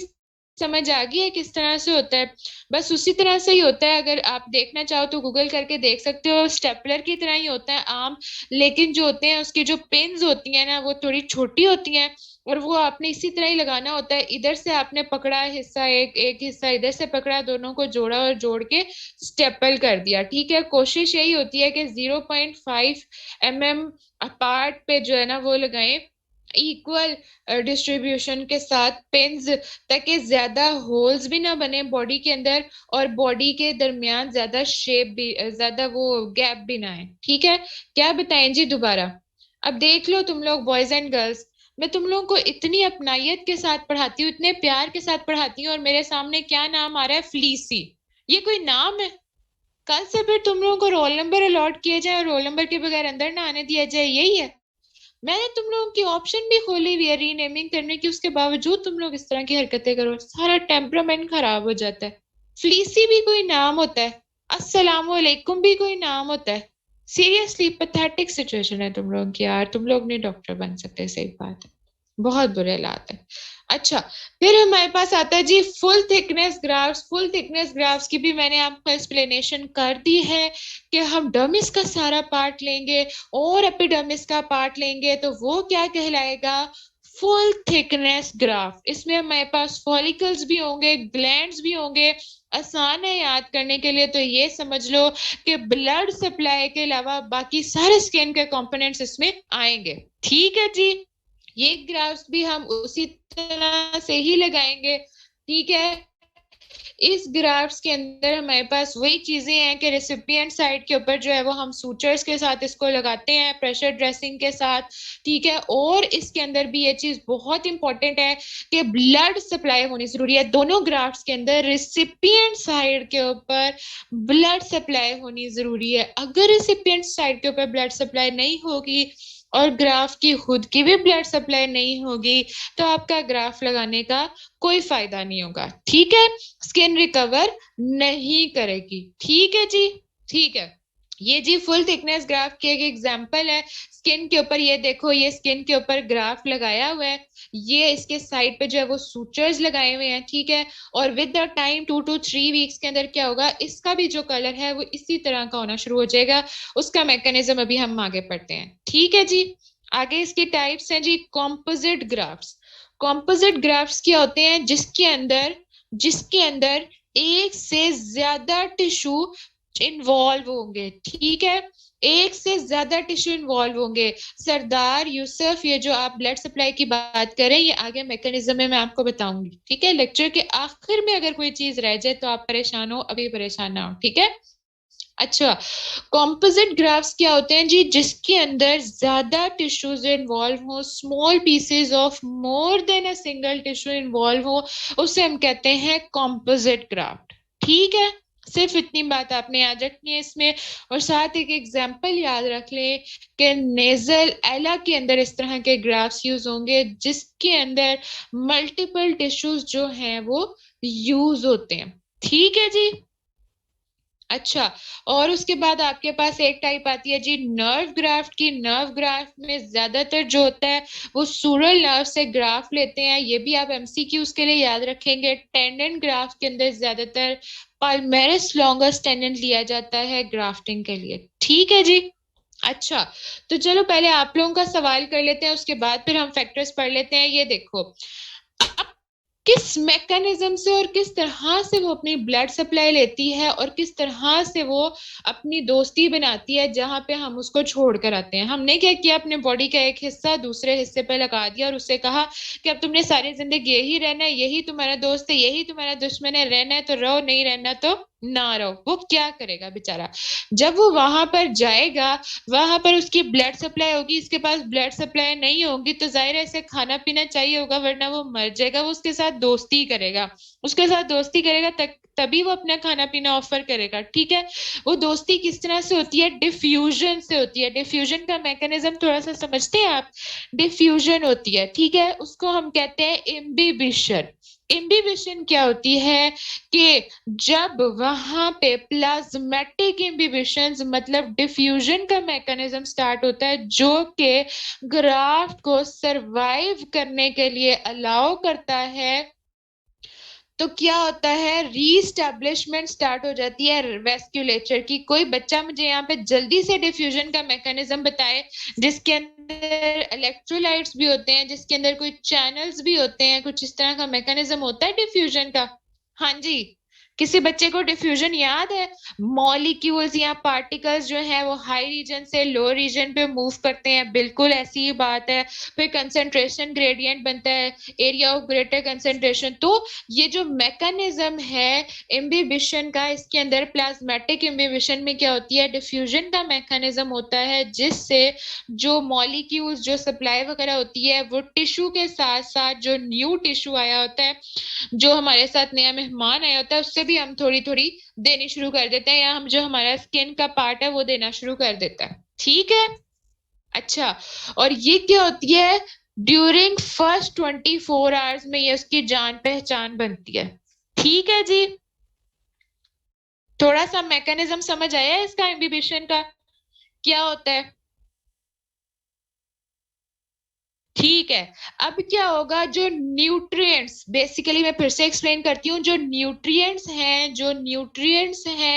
Speaker 1: समझ आ गई है किस तरह से होता है? बस उसी तरह से ही होता है, अगर आप देखना चाहो तो गूगल करके देख सकते हो। स्टेपलर की तरह ही होता है आम, लेकिन जो होते हैं उसकी जो पिन्स होती हैं ना वो थोड़ी छोटी होती हैं, और वो आपने इसी तरह ही लगाना होता है। इधर से आपने पकड़ा हिस्सा, एक एक हिस्सा इधर से पकड़ा, दोनों को जोड़ा और जोड़ के स्टेपल कर दिया। ठीक है, कोशिश यही होती है कि 0.5 mm अपार्ट पे जो है ना वो लगाएं, इक्वल डिस्ट्रीब्यूशन के साथ पिन्स, ताकि ज्यादा होल्स भी ना बने बॉडी के अंदर, और बॉडी के दरमियान ज्यादा शेप भी, ज्यादा वो गैप भी ना आए। ठीक है, क्या बताएं जी दोबारा? अब देख लो तुम लोग बॉयज एंड गर्ल्स, मैं तुम लोगों को इतनी अपनायत के साथ पढ़ाती हूँ, इतने प्यार के साथ पढ़ाती हूँ, और मेरे सामने क्या नाम आ रहा है? फ्लीसी। ये कोई नाम है? कल से फिर तुम लोगों को रोल नंबर अलॉट किए जाए और रोल नंबर के बगैर अंदर ना आने दिया जाए, यही है? मैंने तुम लोगों की ऑप्शन भी खोली हुई है रीनेमिंग करने की, उसके बावजूद तुम लोग इस तरह की हरकतें करो, सारा टेम्परामेंट खराब हो जाता है। फ्लीसी भी कोई नाम होता है? अस्सलाम वालेकुम भी कोई नाम होता है? सीरियसली पैथेटिक सिचुएशन है तुम लोगों की यार, तुम लोग नहीं डॉक्टर बन सकते, सही बात है, बहुत बुरे हालात है। अच्छा, फिर हमारे पास आता है जी full thickness grafts. Full thickness grafts की भी मैंने आपको एक्सप्लेनेशन कर दी है कि हम डर्मिस का सारा पार्ट लेंगे और एपिडर्मिस का पार्ट लेंगे तो वो क्या कहलाएगा? Full thickness graft. इसमें हमारे पास फॉलिकल्स भी होंगे, ग्लैंड्स भी होंगे। आसान है याद करने के लिए, तो ये समझ लो कि ब्लड सप्लाई के अलावा बाकी सारे स्किन के कंपोनेंट्स इसमें आएंगे। ठीक है जी, ये ग्राफ्स भी हम उसी तरह से ही लगाएंगे। ठीक है, इस ग्राफ्स के अंदर हमारे पास वही चीजें हैं कि रेसिपिएंट साइड के ऊपर जो है वो हम सूचर्स के साथ इसको लगाते हैं, प्रेशर ड्रेसिंग के साथ। ठीक है, और इसके अंदर भी ये चीज बहुत इंपॉर्टेंट है कि ब्लड सप्लाई होनी जरूरी है। दोनों ग्राफ्स के अंदर रेसिपिएंट साइड के ऊपर ब्लड सप्लाई होनी जरूरी है। अगर रेसिपिएंट साइड के ऊपर ब्लड सप्लाई नहीं होगी और ग्राफ की खुद की भी ब्लड सप्लाई नहीं होगी, तो आपका ग्राफ लगाने का कोई फायदा नहीं होगा। ठीक है, स्किन रिकवर नहीं करेगी। ठीक है जी, ठीक है। ये जी फुल थिकनेस ग्राफ की एक एग्जांपल है। स्किन के ऊपर ये देखो, ये स्किन के ऊपर ग्राफ लगाया हुआ है, ये इसके साइड पे जो है वो सूचर्स लगाए हुए हैं। ठीक है, और with the time 2 to 3 weeks के अंदर क्या होगा, इसका भी जो कलर है वो इसी तरह का होना शुरू हो जाएगा। उसका मैकेनिज्म अभी हम आगे पढ़ते हैं। ठीक है जी, आगे इसकी टाइप्स हैं जी कॉम्पोजिट ग्राफ्स। कॉम्पोजिट ग्राफ्स क्या होते हैं? जिसके अंदर एक से ज्यादा टिश्यू इन्वॉल्व होंगे। ठीक है, एक से ज्यादा टिश्यू इन्वॉल्व होंगे। सरदार यूसुफ, ये जो आप ब्लड सप्लाई की बात करें, ये आगे मैकेनिज्म में मैं आपको बताऊंगी। ठीक है, लेक्चर के आखिर में अगर कोई चीज रह जाए तो आप परेशान हो, अभी परेशान ना हो। ठीक है, अच्छा। कॉम्पोजिट ग्राफ्स क्या होते हैं जी? जिसके अंदर ज्यादा टिश्यूज इन्वॉल्व हो, small pieces of more than a single tissue involve हो, उसे हम कहते हैं कॉम्पोजिट ग्राफ्ट। ठीक है, सिर्फ इतनी बात आपने याद रखनी है इसमें, और साथ एक एग्जांपल याद रख लें कि नेजल एला के अंदर इस तरह के ग्राफ्स यूज होंगे जिसके अंदर मल्टीपल टिश्यूज जो हैं वो यूज होते हैं। ठीक है जी, अच्छा। और उसके बाद आपके पास एक टाइप आती है जी नर्व ग्राफ्ट की। नर्व ग्राफ्ट में ज्यादातर जो होता है वो सूरल नर्व से ग्राफ्ट लेते हैं, ये भी आप एमसीक्यूज के लिए याद रखेंगे। टेंडन ग्राफ्ट के अंदर ज्यादातर पाल्मेरस लॉन्गस टेंडन लिया जाता है ग्राफ्टिंग के लिए। ठीक है जी, अच्छा। तो चलो पहले आप लोगों का सवाल कर लेते हैं, उसके बाद फिर हम फैक्टर्स पढ़ लेते हैं। ये देखो, अब किस मैकेनिज्म से और किस तरह से वो अपनी ब्लड सप्लाई लेती है और किस तरह से वो अपनी दोस्ती बनाती है, जहां पे हम उसको छोड़ कर आते हैं। हमने क्या किया, अपने बॉडी का एक हिस्सा दूसरे हिस्से पे लगा दिया और उससे कहा कि अब तुमने सारी जिंदगी यही रहना है, यही तुम्हारा दोस्त है, यही तुम्हारा दुश्मन है, रहना है तो रहो, नहीं रहना तो ना रहो, वो क्या करेगा बेचारा? जब वो वहां पर जाएगा, वहां पर उसकी ब्लड सप्लाई होगी, इसके पास ब्लड सप्लाई नहीं होगी, तो जाहिर है इसे खाना पीना चाहिए होगा, वरना वो मर जाएगा। वो उसके साथ दोस्ती करेगा, उसके साथ दोस्ती करेगा, तभी वो अपना खाना पीना ऑफर करेगा, ठीक है। वो दोस्ती किस तरह से होती है? डिफ्यूजन से होती है। डिफ्यूजन का मैकेनिज्म थोड़ा सा समझते हैं आप? डिफ्यूजन होती है, ठीक है, उसको हम कहते हैं इम्बिबिशन। इम्बिबिशन क्या होती है? कि जब वहां पे प्लाज्मेटिक इम्बिबिशन मतलब डिफ्यूजन का मैकेनिज्म स्टार्ट होता है, जो कि ग्राफ्ट को सरवाइव करने के लिए अलाउ करता है, तो क्या होता है? रीस्टैब्लिशमेंट स्टार्ट हो जाती है वेस्क्यूलेचर की। कोई बच्चा मुझे यहाँ पे जल्दी से डिफ्यूजन का मैकेनिज्म बताए, जिसके अंदर इलेक्ट्रोलाइट्स भी होते हैं, जिसके अंदर कोई चैनल्स भी होते हैं, कुछ इस तरह का मैकेनिज्म होता है डिफ्यूजन का। हाँ जी, किसी बच्चे को डिफ्यूजन याद है? मॉलिक्यूल्स या पार्टिकल्स जो है वो हाई रीजन से लो रीजन पे मूव करते हैं, बिल्कुल ऐसी ही बात है। फिर कंसंट्रेशन ग्रेडियंट बनता है, एरिया ऑफ ग्रेटर कंसंट्रेशन। तो ये जो मैकेनिज्म है इम्बिबिशन का, इसके अंदर प्लाज्मेटिक इम्बिबिशन में क्या होती है? डिफ्यूजन का मैकेनिज्म होता है, जिससे जो मॉलिक्यूल्स, जो सप्लाई वगैरह होती है, वो टिश्यू के साथ साथ जो न्यू टिश्यू आया होता है, जो हमारे साथ नया मेहमान आया होता है, उससे भी हम थोड़ी थोड़ी देनी शुरू कर देते हैं, या हम जो हमारा स्किन का पार्ट है वो देना शुरू कर देता है, ठीक है। अच्छा, और ये क्या होती है? ड्यूरिंग फर्स्ट 24 आवर्स में ये उसकी जान पहचान बनती है, ठीक है जी। थोड़ा सा मैकेनिज्म समझ आया है इसका इनहिबिशन का? क्या होता है? ठीक है। अब क्या होगा? जो न्यूट्रिएंट्स, बेसिकली मैं फिर से एक्सप्लेन करती हूँ, जो न्यूट्रिएंट्स हैं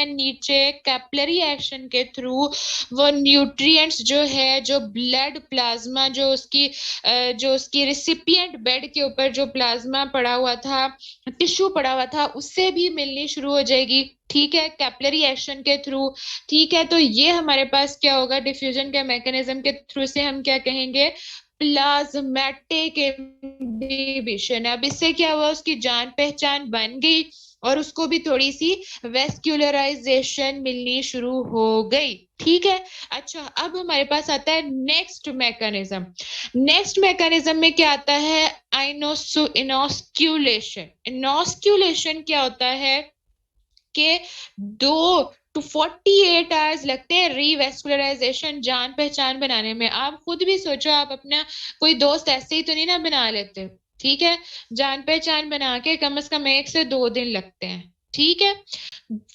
Speaker 1: नीचे कैपिलरी एक्शन के थ्रू, वो न्यूट्रिएंट्स जो है, जो ब्लड प्लाज्मा, जो उसकी रिसिपिएंट बेड के ऊपर जो प्लाज्मा पड़ा हुआ था, टिश्यू पड़ा हुआ था, उससे भी मिलनी शुरू हो जाएगी, ठीक है, कैपिलरी एक्शन के थ्रू। ठीक है, तो ये हमारे पास क्या होगा? डिफ्यूजन के मैकेनिज्म के थ्रू से हम क्या कहेंगे? प्लाज्मेटिक इनहिबिशन। अब इससे क्या हुआ? उसकी जान पहचान बन गई, और उसको भी थोड़ी सी वेस्क्यूलराइजेशन मिलनी शुरू हो गई, ठीक है। अच्छा, अब हमारे पास आता है नेक्स्ट मैकेनिज्म। नेक्स्ट मैकेनिज्म में क्या आता है? इनोस्क्यूलेशन। इनोस्क्यूलेशन क्या होता है? कि 2 to 48 आवर्स लगते हैं रीवेस्कुलराइजेशन, जान पहचान बनाने में। आप खुद भी सोचो, आप अपना कोई दोस्त ऐसे ही तो नहीं ना बना लेते, ठीक है। जान पहचान बना के कम से कम 1 से 2 दिन लगते हैं, ठीक है।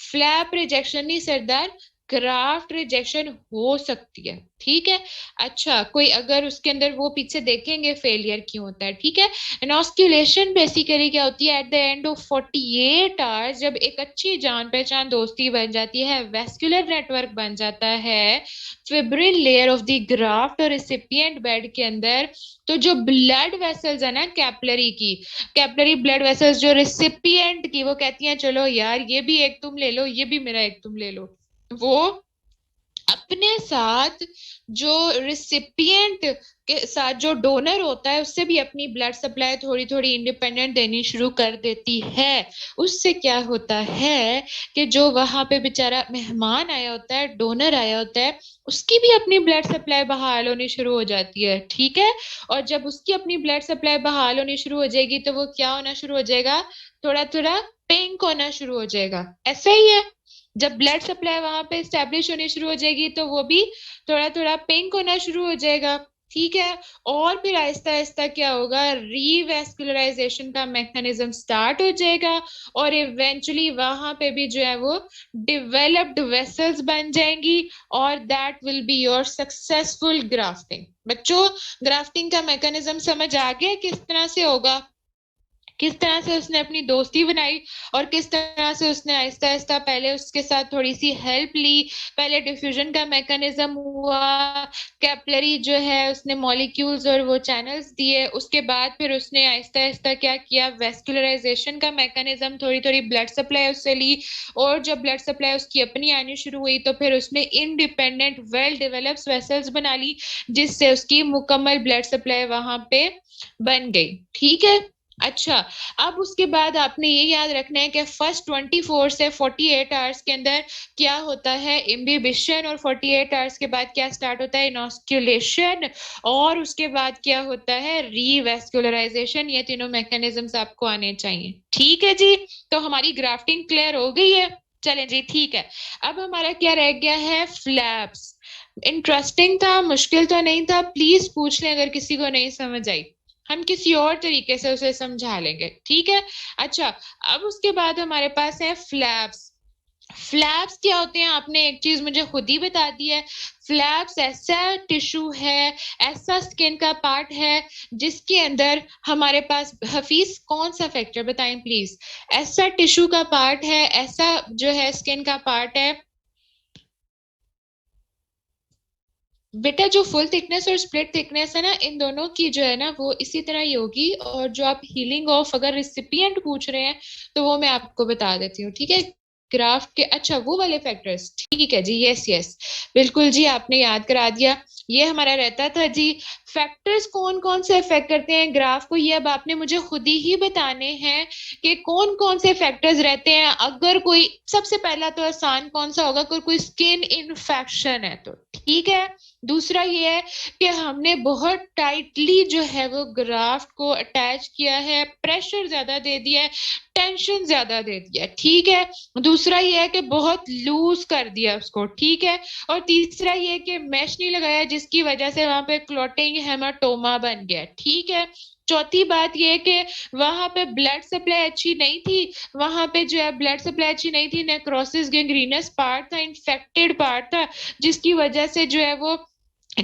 Speaker 1: फ्लैप रिजेक्शन नहीं सरदार, ग्राफ्ट रिजेक्शन हो सकती है, ठीक है। अच्छा, कोई अगर उसके अंदर वो पीछे देखेंगे फेलियर क्यों होता है, ठीक है। इनॉस्क्यूलेशन बेसिकली क्या होती है? At the end of 48 hours, जब एक अच्छी जान पहचान दोस्ती बन जाती है, वेस्कुलर नेटवर्क बन जाता है fibril layer of the graft और रिसिपिएंट बेड के अंदर, तो जो ब्लड वेसल्स है ना कैपिलरी की, कैपिलरी ब्लड वेसल्स जो रिसिपिएंट की, वो कहती हैं चलो यार ये भी एक तुम ले लो, ये भी मेरा एक तुम ले लो। वो अपने साथ जो रिसिपिएंट के साथ जो डोनर होता है, उससे भी अपनी ब्लड सप्लाई थोड़ी थोड़ी इंडिपेंडेंट देनी शुरू कर देती है। उससे क्या होता है कि जो वहां पे बेचारा मेहमान आया होता है, डोनर आया होता है, उसकी भी अपनी ब्लड सप्लाई बहाल होनी शुरू हो जाती है, ठीक है। और जब उसकी अपनी ब्लड सप्लाई बहाल होनी शुरू हो जाएगी, तो वो क्या होना शुरू हो जाएगा? थोड़ा थोड़ा पिंक होना शुरू हो जाएगा, ऐसा ही है। जब ब्लड सप्लाई वहां पे स्टेब्लिश होनी शुरू हो जाएगी, तो वो भी थोड़ा थोड़ा पिंक होना शुरू हो जाएगा, ठीक है। और फिर आहिस्ता आहिस्ता क्या होगा? रीवेस्कुलराइजेशन का मैकेनिज्म स्टार्ट हो जाएगा, और इवेंचुअली वहां पे भी जो है वो डिवेलप्ड वेसल्स बन जाएंगी, और that will be your successful grafting. बच्चों, ग्राफ्टिंग का मैकेनिज्म समझ आ गया किस तरह से होगा? किस तरह से उसने अपनी दोस्ती बनाई, और किस तरह से उसने आहिस्ता आहिस्ता पहले उसके साथ थोड़ी सी हेल्प ली। पहले डिफ्यूजन का मैकेनिज्म हुआ, कैपिलरी जो है उसने मॉलिक्यूल्स और वो चैनल्स दिए, उसके बाद फिर उसने आहिस्ता आहिस्ता क्या किया? वेस्कुलराइजेशन का मैकेनिज्म, थोड़ी थोड़ी ब्लड सप्लाई उससे ली, और जब ब्लड सप्लाई उसकी अपनी आनी शुरू हुई, तो फिर उसने इंडिपेंडेंट वेल डेवलप्ड वेसल्स बना ली, जिससे उसकी मुकम्मल ब्लड सप्लाई वहां पे बन गई, ठीक है। अच्छा, अब उसके बाद आपने ये याद रखना है कि फर्स्ट 24 से 48 आवर्स के अंदर क्या होता है, इम्बिबिशन, और 48 आवर्स के बाद क्या स्टार्ट होता है, इनॉस्क्यूलेशन, और उसके बाद क्या होता है, रीवैस्कुलराइजेशन। ये तीनों मैकेनिज्म्स आपको आने चाहिए। ठीक है जी, तो हमारी ग्राफ्टिंग क्लियर हो गई है। चलें जी, ठीक है। अब हमारा क्या रह गया है, फ्लैप्स। इंटरेस्टिंग था, मुश्किल तो नहीं था, प्लीज पूछ लें अगर किसी को नहीं समझ आई, हम किसी और तरीके से उसे समझा लेंगे। ठीक है। अच्छा, अब उसके बाद हमारे पास है फ्लैप्स। फ्लैप्स क्या होते हैं, आपने एक चीज मुझे खुद ही बता दी है। फ्लैप्स ऐसा टिश्यू है, ऐसा स्किन का पार्ट है जिसके अंदर हमारे पास, हफीज कौन सा फैक्टर बताएं प्लीज, ऐसा टिश्यू का पार्ट है, ऐसा जो है स्किन का पार्ट है बेटा, जो फुल थिकनेस और स्प्लिट थिकनेस है ना, इन दोनों की जो है ना वो इसी तरह ही होगी। और जो आप हीलिंग ऑफ अगर रिसिपिएंट पूछ रहे हैं तो वो मैं आपको बता देती हूँ। ठीक है, ग्राफ्ट के, अच्छा वो वाले फैक्टर्स, ठीक है जी, यस यस, बिल्कुल जी, आपने याद करा दिया। ये हमारा रहता था जी। फैक्टर्स कौन कौन से अफेक्ट करते हैं ग्राफ को, ये अब आपने मुझे खुद ही बताने हैं कि कौन कौन से फैक्टर्स रहते हैं। अगर कोई, सबसे पहला तो आसान कौन सा होगा, अगर कोई स्किन इन्फेक्शन है तो, ठीक है। दूसरा ये है कि हमने बहुत टाइटली जो है वो ग्राफ्ट को अटैच किया है, प्रेशर ज्यादा दे दिया है, टेंशन ज्यादा दे दिया है, ठीक है। दूसरा ये है कि बहुत लूज कर दिया उसको, ठीक है। और तीसरा ये है कि मैश नहीं लगाया जिसकी वजह से वहां पे क्लॉटिंग हेमाटोमा बन गया, ठीक है। चौथी बात ये है कि वहां पे ब्लड सप्लाई अच्छी नहीं थी, वहां पे जो है ब्लड सप्लाई अच्छी नहीं थी, नेक्रोसिस गैंग्रीनस पार्ट था, इन्फेक्टेड पार्ट था, जिसकी वजह से जो है वो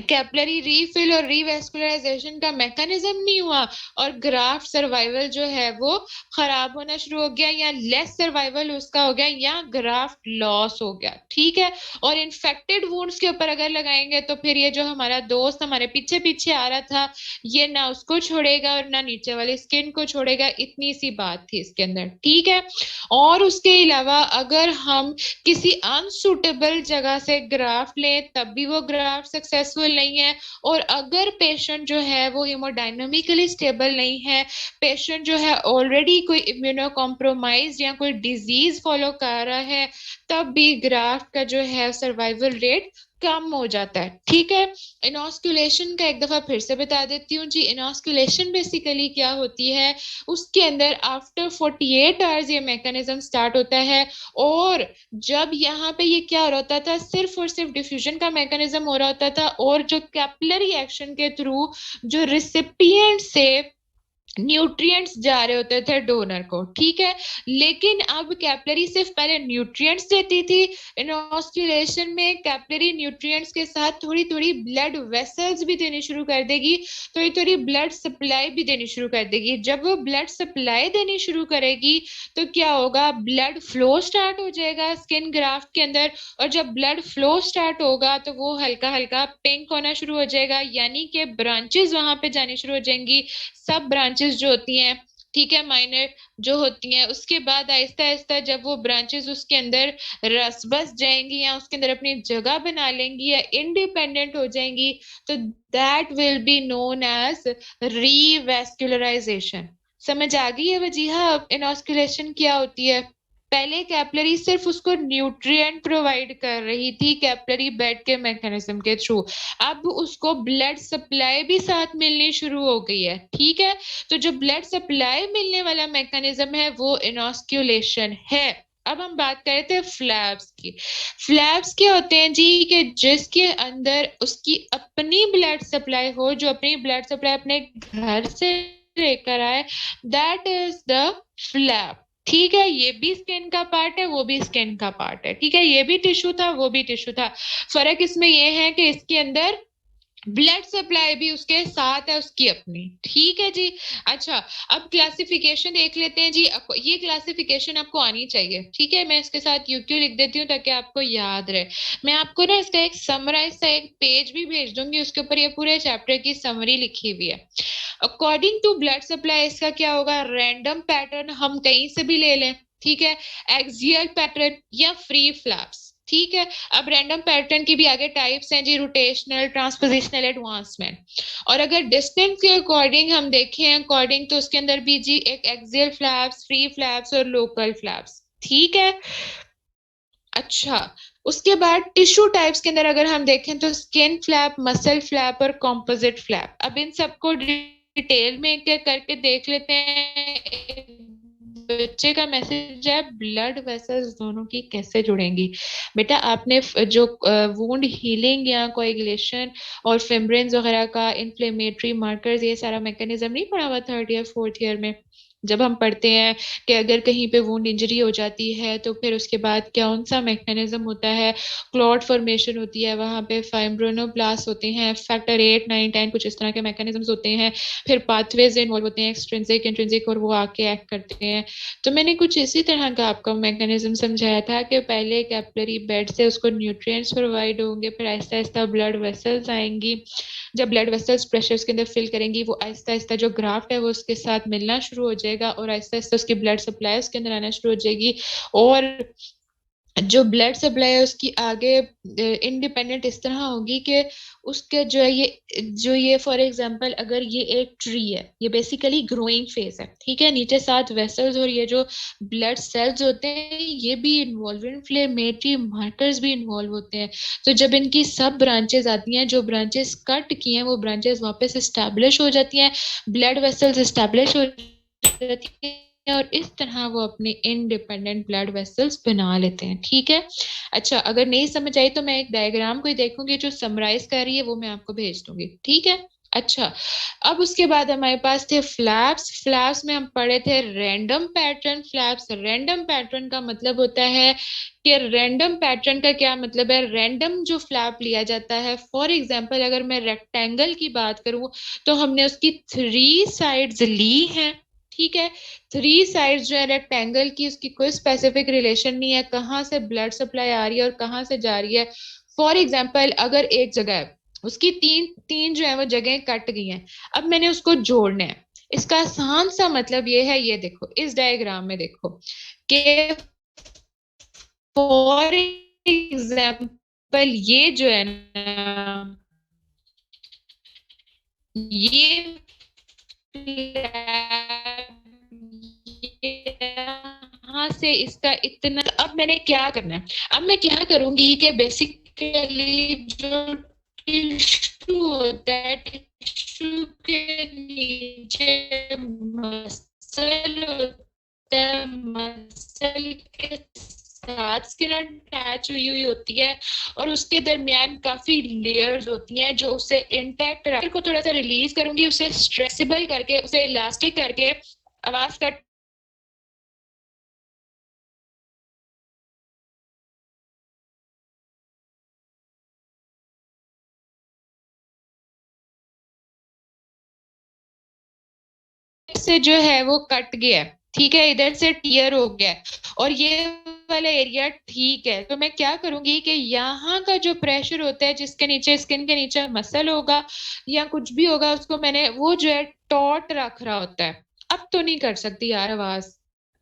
Speaker 1: कैपिलरी रीफिल और रीवैस्कुलराइजेशन का मैकेनिज्म नहीं हुआ, और ग्राफ्ट सर्वाइवल जो है वो खराब होना शुरू हो गया, या लेस सर्वाइवल उसका हो गया, या ग्राफ्ट लॉस हो गया, ठीक है। और इन्फेक्टेड वुंड्स के ऊपर अगर लगाएंगे तो फिर ये जो हमारा दोस्त हमारे पीछे पीछे आ रहा था, ये ना उसको छोड़ेगा और ना नीचे वाली स्किन को छोड़ेगा, इतनी सी बात थी इसके अंदर, ठीक है। और उसके अलावा अगर हम किसी अनसुटेबल जगह से ग्राफ्ट लें तब भी वो ग्राफ्ट सक्सेसफुल नहीं है। और अगर पेशेंट जो है वो हिमोडायनामिकली स्टेबल नहीं है, पेशेंट जो है ऑलरेडी कोई इम्यूनो कॉम्प्रोमाइज या कोई डिजीज फॉलो कर रहा है, तब भी ग्राफ्ट का जो है सर्वाइवल रेट कम हो जाता है, ठीक है। इनॉस्कुलेशन का एक दफा फिर से बता देती हूँ जी। इनॉस्कुलेशन बेसिकली क्या होती है, उसके अंदर आफ्टर 48 आवर्स ये मैकेनिज्म स्टार्ट होता है। और जब यहाँ पे ये क्या हो रहा होता था, सिर्फ और सिर्फ डिफ्यूजन का मैकेनिज्म हो रहा होता था, और जो कैपिलरी एक्शन के थ्रू जो रिसिपिएंट से न्यूट्रिएंट्स जा रहे होते थे डोनर को, ठीक है। लेकिन अब कैपिलरी सिर्फ पहले न्यूट्रिएंट्स देती थी, इनॉस्कुलेशन में कैपिलरी न्यूट्रिएंट्स के साथ थोड़ी थोड़ी ब्लड वेसल्स भी देनी शुरू कर देगी, थोड़ी थोड़ी ब्लड सप्लाई भी देनी शुरू कर देगी। जब वो ब्लड सप्लाई देनी शुरू करेगी तो क्या होगा, ब्लड फ्लो स्टार्ट हो जाएगा स्किन ग्राफ्ट के अंदर। और जब ब्लड फ्लो स्टार्ट होगा तो वो हल्का हल्का पिंक होना शुरू हो जाएगा, यानी कि ब्रांचेस वहां पे जानी शुरू हो जाएंगी, सब ब्रांचेस जो होती हैं, ठीक है, माइनर जो होती हैं। उसके बाद आहिस्ता आहिस्ता जब वो ब्रांचेस उसके अंदर रस बस जाएंगी, या उसके अंदर अपनी जगह बना लेंगी, या इंडिपेंडेंट हो जाएंगी, तो that will be known as revascularization. समझ आ गई है वजीहा इनॉस्कुलेशन क्या होती है। पहले कैपिलरी सिर्फ उसको न्यूट्रिएंट प्रोवाइड कर रही थी कैपिलरी बेड के मैकेनिज्म के थ्रू, अब उसको ब्लड सप्लाई भी साथ मिलनी शुरू हो गई है, ठीक है। तो जो ब्लड सप्लाई मिलने वाला मैकेनिज्म है वो इनॉस्क्यूलेशन है। अब हम बात कर रहे थे फ्लैप्स की। फ्लैप्स क्या होते हैं जी, कि जिसके अंदर उसकी अपनी ब्लड सप्लाई हो, जो अपनी ब्लड सप्लाई अपने घर से लेकर आए, दैट इज द फ्लैप, ठीक है। ये भी स्किन का पार्ट है, वो भी स्किन का पार्ट है, ठीक है। ये भी टिश्यू था, वो भी टिश्यू था। फर्क इसमें ये है कि इसके अंदर ब्लड सप्लाई भी उसके साथ है, उसकी अपनी, ठीक है जी। अच्छा, अब क्लासिफिकेशन देख लेते हैं जी। ये क्लासिफिकेशन आपको आनी चाहिए, ठीक है। मैं इसके साथ यूक्यू लिख देती हूँ ताकि आपको याद रहे। मैं आपको ना इसका एक समराइज सा एक पेज भी भेज दूंगी, उसके ऊपर ये पूरे चैप्टर की समरी लिखी हुई है। अकॉर्डिंग टू ब्लड सप्लाई इसका क्या होगा, रैंडम पैटर्न हम कहीं से भी ले लें, ठीक है, एक्सियल पैटर्न या फ्री फ्लैप्स, ठीक है। अब रैंडम पैटर्न की भी आगे टाइप्स हैं जी, रोटेशनल, ट्रांसपोजिशनल, एडवांसमेंट। और अगर डिस्टेंस के अकॉर्डिंग हम देखें अकॉर्डिंग, तो उसके अंदर भी जी एक एक्सियल फ्लैप्स, फ्री फ्लैप्स और लोकल फ्लैप्स। ठीक है। अच्छा, उसके बाद टिश्यू टाइप्स के अंदर अगर हम देखें तो स्किन फ्लैप, मसल फ्लैप और कॉम्पोजिट फ्लैप। अब इन सबको डिटेल में एक एक करके देख लेते हैं। बच्चे का मैसेज है, ब्लड वेसल्स दोनों की कैसे जुड़ेंगी। बेटा आपने जो वुंड हीलिंग या कोएगुलेशन और फिम्ब्रेंस वगैरह का इन्फ्लेमेटरी मार्कर्स, ये सारा मैकेनिज्म नहीं पढ़ा हुआ थर्ड ईयर फोर्थ ईयर में, जब हम पढ़ते हैं कि अगर कहीं पे वुंड इंजरी हो जाती है तो फिर उसके बाद कौन सा मैकेनिज्म होता है, क्लॉट फॉर्मेशन होती है, वहां पे फाइब्रोनोब्लास्ट होते हैं, फैक्टर 8 9 10 कुछ इस तरह के मैकेनिज्म्स होते हैं, फिर पाथवेज इन्वॉल्व होते हैं, एक्सट्रिंसिक इंट्रिंसिक, और वो आके एक्ट करते हैं। तो मैंने कुछ इसी तरह का आपका मैकेनिज्म समझाया था कि पहले कैपिलरी बेड से उसको न्यूट्रिएंट्स प्रोवाइड होंगे, फिर आहिस्ता आहिस्ता ब्लड वेसल्स आएंगी, जब ब्लड वेसल्स प्रेशर के अंदर फिल करेंगी, वो आहिस्ता आहिस्ता जो ग्राफ्ट है वो उसके साथ मिलना शुरू हो जाएगा, और आहिस्ता आहिस्ता उसकी ब्लड सप्लाई उसके अंदर आना शुरू हो जाएगी। और जो ब्लड सप्लाई है उसकी आगे इंडिपेंडेंट इस तरह होगी कि उसके जो ये फॉर एग्जांपल अगर ये एक ट्री है, ये बेसिकली ग्रोइंग फेज है, ठीक है, नीचे साथ वेसल्स और ये जो ब्लड सेल्स होते हैं ये भी इन्वॉल्व, इन्फ्लेमेटरी मार्कर्स भी इन्वॉल्व होते हैं। तो जब इनकी सब ब्रांचेस आती हैं, जो ब्रांचेस कट की हैं वो ब्रांचेस वापस स्टैब्लिश हो जाती हैं, ब्लड वेसल्स स्टैब्लिश हो जाती हैं, और इस तरह वो अपने इंडिपेंडेंट ब्लड वेसल्स बना लेते हैं। ठीक है। अच्छा, अगर नहीं समझ आई तो मैं एक डायग्राम कोई देखूंगी जो समराइज कर रही है, वो मैं आपको भेज दूंगी। ठीक है। अच्छा, अब उसके बाद हमारे पास थे फ्लैप्स। फ्लैप्स में हम पढ़े थे random pattern flaps. Random pattern का मतलब होता है कि रैंडम पैटर्न का क्या मतलब है, रैंडम जो फ्लैप लिया जाता है। फॉर एग्जांपल अगर मैं रेक्टेंगल की बात करूं तो हमने उसकी 3 साइड्स ली हैं। ठीक है। 3 साइड्स जो है रेक्टेंगल की, उसकी कोई स्पेसिफिक रिलेशन नहीं है कहाँ से ब्लड सप्लाई आ रही है और कहाँ से जा रही है। फॉर एग्जाम्पल अगर एक जगह है, उसकी तीन तीन जो है वो जगह कट गई हैं, अब मैंने उसको जोड़ना है। इसका आसान सा मतलब ये है, ये देखो इस डायग्राम में देखो कि फॉर एग्जाम्पल ये जो है ना, ये यहाँ से इसका इतना, अब मैंने क्या करना है, अब मैं क्या करूंगी कि बेसिकली जो टिश्यू होता है, टिश्यू के नीचे मसल होता है, मसल के साथ स्किन अटैच हुई हुई होती है, और उसके दरमियान काफी लेयर्स होती हैं जो उसे इंटैक्ट को थोड़ा सा रिलीज करूंगी, उसे स्ट्रेचेबल करके, उसे इलास्टिक करके आवाज का से जो है वो कट गया है, ठीक है, इधर से टीयर हो गया है, और ये वाला एरिया ठीक है, तो मैं क्या करूंगी कि यहाँ का जो प्रेशर होता है जिसके नीचे, स्किन के नीचे मसल होगा या कुछ भी होगा, उसको मैंने वो जो है टॉट रख रहा होता है। अब तो नहीं कर सकती यार आवाज,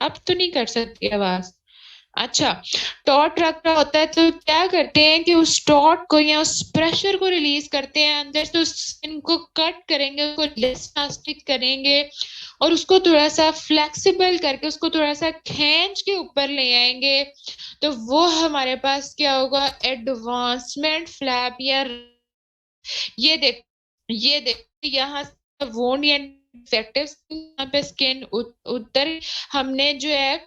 Speaker 1: अब तो नहीं कर सकती आवाज। अच्छा, टॉट रख रहा होता है तो क्या करते हैं कि उस टॉट को या उस प्रेशर को रिलीज करते हैं अंदर से, उस स्किन को कट करेंगे, उसको इलास्टिक करेंगे, और उसको थोड़ा सा फ्लेक्सिबल करके उसको थोड़ा सा खींच के ऊपर ले आएंगे। तो वो हमारे पास क्या होगा, एडवांसमेंट फ्लैप, या ये देख, ये देख यहाँ वोंड या इन्फेक्टिव यहाँ पे स्किन उधर हमने जो है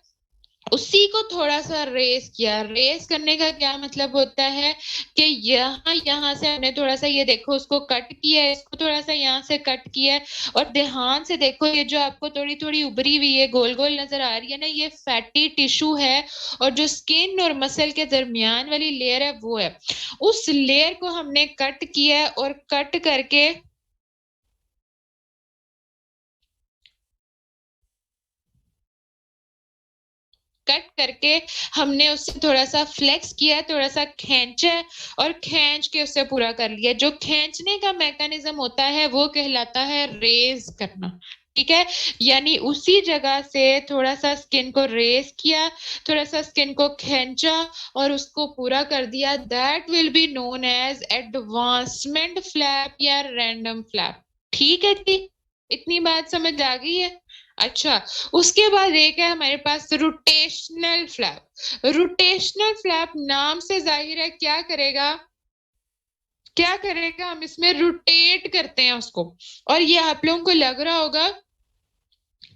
Speaker 1: उसी को थोड़ा सा रेस किया। रेस करने का क्या मतलब होता है कि यहाँ यहाँ से हमने थोड़ा सा, ये देखो उसको कट किया है, इसको थोड़ा सा यहाँ से कट किया है, और ध्यान से देखो ये जो आपको थोड़ी थोड़ी उभरी हुई है, गोल गोल नजर आ रही है ना, ये फैटी टिश्यू है, और जो स्किन और मसल के दरमियान वाली लेयर है वो है। उस लेयर को हमने कट किया है, और कट करके हमने उससे थोड़ा सा फ्लेक्स किया है, थोड़ा सा खींचा है, और खींच के उससे पूरा कर लिया। जो खींचने का मैकेनिज्म होता है वो कहलाता है रेज करना। ठीक है, यानी उसी जगह से थोड़ा सा स्किन को रेस किया, थोड़ा सा स्किन को खींचा और उसको पूरा कर दिया, that will be known as advancement flap या रैंडम फ्लैप। ठीक है जी, इतनी बात समझ आ गई है। अच्छा, उसके बाद एक है हमारे पास रोटेशनल फ्लैप। रोटेशनल फ्लैप नाम से जाहिर है क्या करेगा, क्या करेगा, हम इसमें रोटेट करते हैं उसको। और ये आप लोगों को लग रहा होगा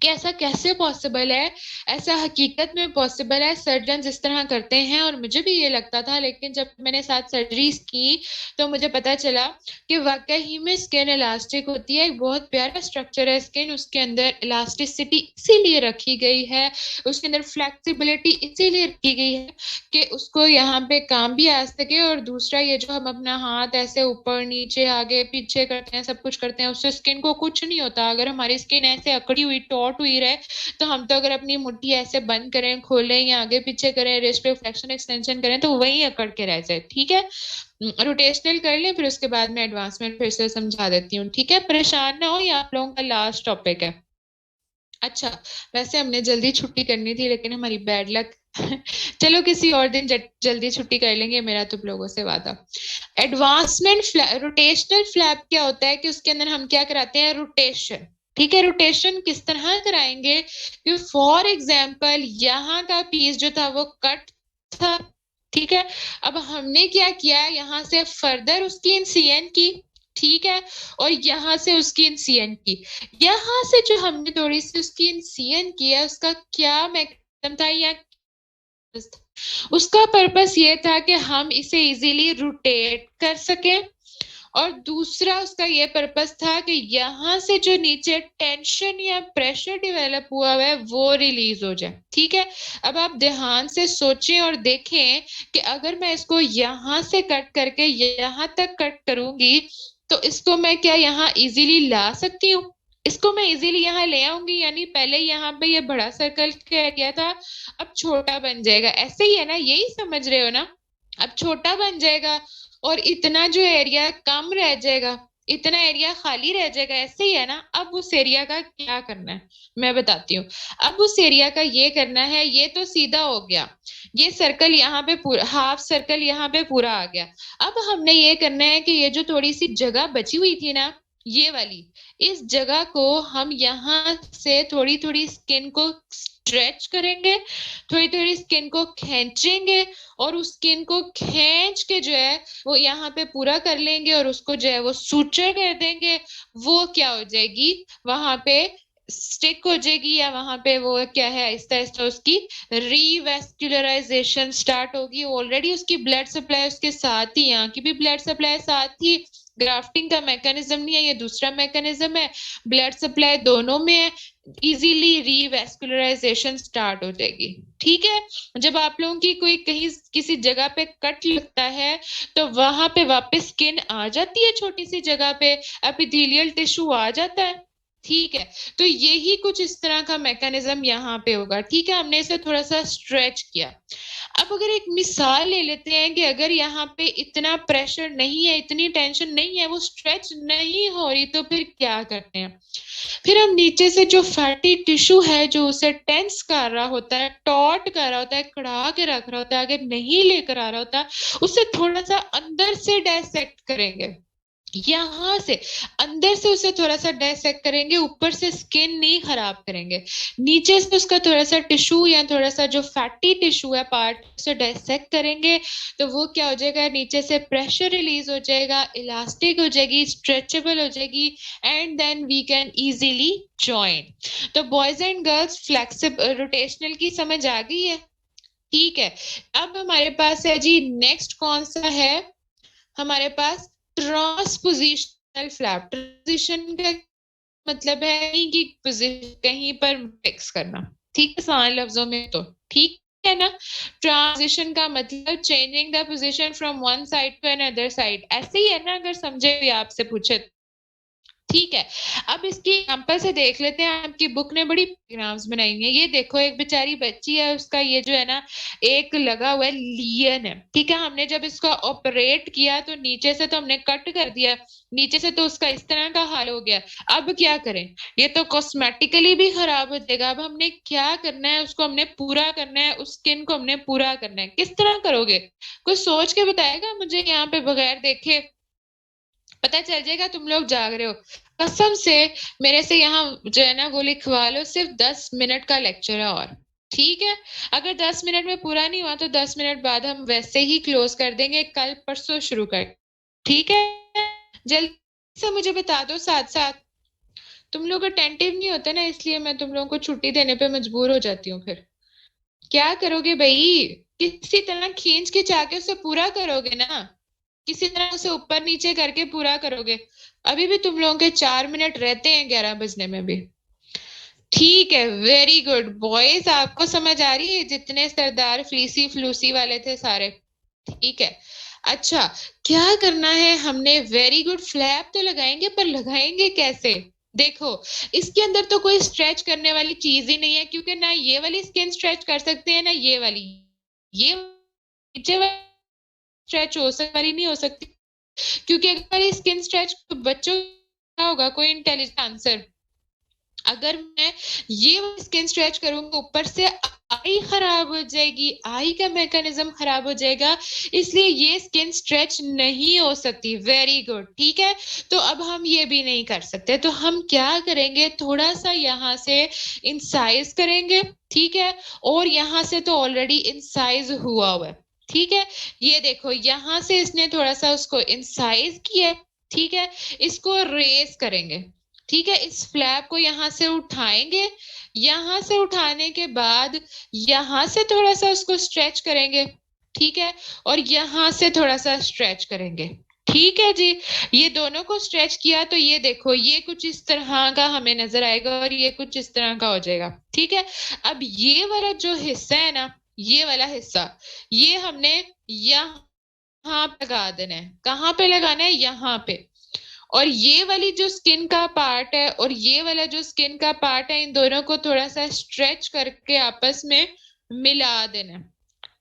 Speaker 1: कि ऐसा कैसे पॉसिबल है, ऐसा हकीकत में पॉसिबल है, सर्जन इस तरह करते हैं। और मुझे भी ये लगता था, लेकिन जब मैंने 7 सर्जरीज की तो मुझे पता चला कि वाकई में स्किन इलास्टिक होती है। एक बहुत प्यारा स्ट्रक्चर है स्किन, उसके अंदर इलास्टिसिटी इसीलिए रखी गई है, उसके अंदर फ्लेक्सिबिलिटी इसीलिए रखी गई है कि उसको यहाँ पे काम भी आ सके। और दूसरा, ये जो हम अपना हाथ ऐसे ऊपर नीचे आगे पीछे करते हैं, सब कुछ करते हैं, उससे स्किन को कुछ नहीं होता। अगर हमारी स्किन ऐसे अकड़ी हुई टॉट हुई रहे तो हम तो अगर अपनी मुट्ठी ऐसे बंद करें, खोलें या आगे पीछे करें, रिस्ट पे फ्लेक्शन एक्सटेंशन करें तो वही अकड़ के रह जाए। ठीक है, रोटेशनल कर लें, फिर उसके बाद में एडवांसमेंट फिर से समझा देती हूँ। ठीक है, परेशान ना हो, ये आप लोगों का लास्ट टॉपिक है। अच्छा, वैसे हमने जल्दी छुट्टी करनी थी लेकिन हमारी बैड लक चलो किसी और दिन जल्दी छुट्टी कर लेंगे, मेरा तुम लोगों से वादा। एडवांसमेंट रोटेशनल फ्लैप क्या होता है कि उसके अंदर हम क्या कराते हैं, रोटेशन। ठीक है, रोटेशन किस तरह कराएंगे कि फॉर एग्जाम्पल यहाँ का पीस जो था वो कट था। ठीक है, अब हमने क्या किया, यहाँ से फर्दर उसकी इंसियन की। ठीक है, और यहाँ से उसकी इंसियन की। यहाँ से जो हमने थोड़ी सी उसकी इंसियन की है, उसका क्या मैकेनिज्म था या उसका पर्पस ये था कि हम इसे इजीली रोटेट कर सकें। और दूसरा उसका ये पर्पस था कि यहाँ से जो नीचे टेंशन या प्रेशर डेवलप हुआ है वो रिलीज हो जाए। ठीक है, अब आप ध्यान से सोचें और देखें कि अगर मैं इसको यहाँ से कट करके यहाँ तक कट करूंगी तो इसको मैं क्या यहाँ इजीली ला सकती हूँ, इसको मैं इजीली यहाँ ले आऊंगी। यानी पहले यहाँ पे ये बड़ा सर्कल का एरिया था, अब छोटा बन जाएगा। ऐसे ही है ना, यही समझ रहे हो ना, अब छोटा बन जाएगा और इतना जो एरिया कम रह जाएगा, इतना एरिया खाली रह जाएगा। ऐसे ही है ना। अब उस एरिया का क्या करना है मैं बताती हूँ। अब उस एरिया का ये करना है, ये तो सीधा हो गया, ये सर्कल यहाँ पे पूरा, हाफ सर्कल यहाँ पे पूरा आ गया। अब हमने ये करना है कि ये जो थोड़ी सी जगह बची हुई थी ना, ये वाली, इस जगह को हम यहाँ से थोड़ी थोड़ी स्किन को स्ट्रेच करेंगे, थोड़ी थोड़ी स्किन को खींचेंगे और उस स्किन को खींच के जो है वो यहाँ पे पूरा कर लेंगे और उसको जो है वो सूचर कर देंगे। वो क्या हो जाएगी, वहां पे स्टिक हो जाएगी, या वहां पे वो क्या है, आहिस्ता आहिस्ता उसकी रीवेस्कुलराइजेशन स्टार्ट होगी। ऑलरेडी उसकी ब्लड सप्लाई उसके साथ ही, यहाँ की भी ब्लड सप्लाई साथ ही, ग्राफ्टिंग का मैकेनिज्म नहीं है, ये दूसरा मैकेनिज्म है, ब्लड सप्लाई दोनों में है, इजीली रीवेस्कुलराइजेशन स्टार्ट हो जाएगी। ठीक है, जब आप लोगों की कोई कहीं किसी जगह पे कट लगता है तो वहां पे वापस स्किन आ जाती है, छोटी सी जगह पे एपिथेलियल टिश्यू आ जाता है। ठीक है, तो यही कुछ इस तरह का मैकेनिज्म यहाँ पे होगा। ठीक है, हमने इसे थोड़ा सा स्ट्रेच किया। अब अगर एक मिसाल ले लेते हैं कि अगर यहाँ पे इतना प्रेशर नहीं है, इतनी टेंशन नहीं है, वो स्ट्रेच नहीं हो रही, तो फिर क्या करते हैं, फिर हम नीचे से जो फैटी टिश्यू है जो उसे टेंस कर रहा होता है, टॉट कर रहा होता है, कड़ा के रख रहा होता है, अगर नहीं लेकर आ रहा होता, उसे थोड़ा सा अंदर से डायसेक्ट करेंगे। यहाँ से अंदर से उसे थोड़ा सा डायसेक्ट करेंगे, ऊपर से स्किन नहीं खराब करेंगे, नीचे से उसका थोड़ा सा टिश्यू या थोड़ा सा जो फैटी टिश्यू है पार्ट उसे डायसेक्ट करेंगे। तो वो क्या हो जाएगा, नीचे से प्रेशर रिलीज हो जाएगा, इलास्टिक हो जाएगी, स्ट्रेचेबल हो जाएगी, and then we can easily join. तो boys and girls flexible rotational की समझ आ गई है। ठीक है, अब हमारे पास है जी नेक्स्ट कौन सा है, हमारे पास ट्रांसपोजिशनल फ्लैप। ट्रांजिशन का मतलब है कि कहीं पर फिक्स करना। ठीक है, आसान लफ्जों में तो ठीक है ना। ट्रांजिशन का मतलब changing the position from one side to another side, ऐसे ही है ना, अगर समझे भी आपसे पूछे। ठीक है। अब इसकी एग्जाम्पल से देख लेते हैं, आपकी बुक ने बड़ी डायग्राम्स बनाई हैं। ये देखो, एक बेचारी बच्ची है, उसका ये जो है ना एक लगा हुआ है लियन है, ठीक है। हमने जब इसको ऑपरेट किया तो नीचे से तो हमने कट कर दिया, नीचे से तो उसका इस तरह का हाल हो गया। अब क्या करें, ये तो कॉस्मेटिकली भी खराब हो जाएगा। अब हमने क्या करना है, उसको हमने पूरा करना है, उस स्किन को हमने पूरा करना है। किस तरह करोगे, कुछ सोच के बताएगा मुझे यहाँ पे बगैर देखे? पता चल जाएगा तुम लोग जाग रहे हो। कसम से मेरे से यहाँ जो है ना वो लिखवा लो, सिर्फ 10 मिनट का लेक्चर है और, ठीक है। अगर 10 मिनट में पूरा नहीं हुआ तो 10 मिनट बाद हम वैसे ही क्लोज कर देंगे, कल परसों शुरू कर, ठीक है। जल्दी से मुझे बता दो साथ साथ। तुम लोग अटेंटिव नहीं होते ना, इसलिए मैं तुम लोगों को छुट्टी देने पे मजबूर हो जाती हूँ फिर। क्या करोगे भाई, किसी तरह खींच के चाके उसे पूरा करोगे ना, किसी तरह उसे ऊपर नीचे करके पूरा करोगे। अभी भी तुम लोगों के 4 मिनट रहते हैं 11 बजने में भी। ठीक है, वेरी गुड बॉयज, आपको समझ आ रही है जितने सरदार फ्लीसी फ्लूसी वाले थे सारे, ठीक है। अच्छा, क्या करना है हमने, वेरी गुड, फ्लैप तो लगाएंगे पर लगाएंगे कैसे? देखो, इसके अंदर तो कोई स्ट्रेच करने वाली चीज ही नहीं है, क्योंकि ना ये वाली स्किन स्ट्रेच कर सकते हैं ना ये वाली, ये नीचे वाली स्ट्रेच हो सकती वाली नहीं हो सकती, क्योंकि अगर स्किन स्ट्रेच तो बच्चों क्या होगा, कोई इंटेलिजेंट आंसर। अगर मैं ये स्किन स्ट्रेच करूंगा ऊपर से आई खराब हो जाएगी, आई का मैकेनिज्म खराब हो जाएगा, इसलिए ये स्किन स्ट्रेच नहीं हो सकती। वेरी गुड, ठीक है। तो अब हम ये भी नहीं कर सकते, तो हम क्या करेंगे, थोड़ा सा यहाँ से इंसाइज करेंगे, ठीक है। और यहाँ से तो ऑलरेडी इंसाइज हुआ हुआ है, ठीक है। ये देखो, यहाँ से इसने थोड़ा सा उसको इंसाइज किया, ठीक है। इसको रेस करेंगे, ठीक है। इस फ्लैप को यहाँ से उठाएंगे, यहाँ से उठाने के बाद यहाँ से थोड़ा सा उसको स्ट्रेच करेंगे, ठीक है। और यहाँ से थोड़ा सा स्ट्रेच करेंगे, ठीक है जी। ये दोनों को स्ट्रेच किया तो ये देखो, ये कुछ इस तरह का हमें नजर आएगा और ये कुछ इस तरह का हो जाएगा, ठीक है। अब ये वाला जो हिस्सा है ना, ये वाला हिस्सा, ये हमने यहाँ पे लगा देना है। कहाँ पे लगाना है, यहाँ पे। और ये वाली जो स्किन का पार्ट है और ये वाला जो स्किन का पार्ट है, इन दोनों को थोड़ा सा स्ट्रेच करके आपस में मिला देना,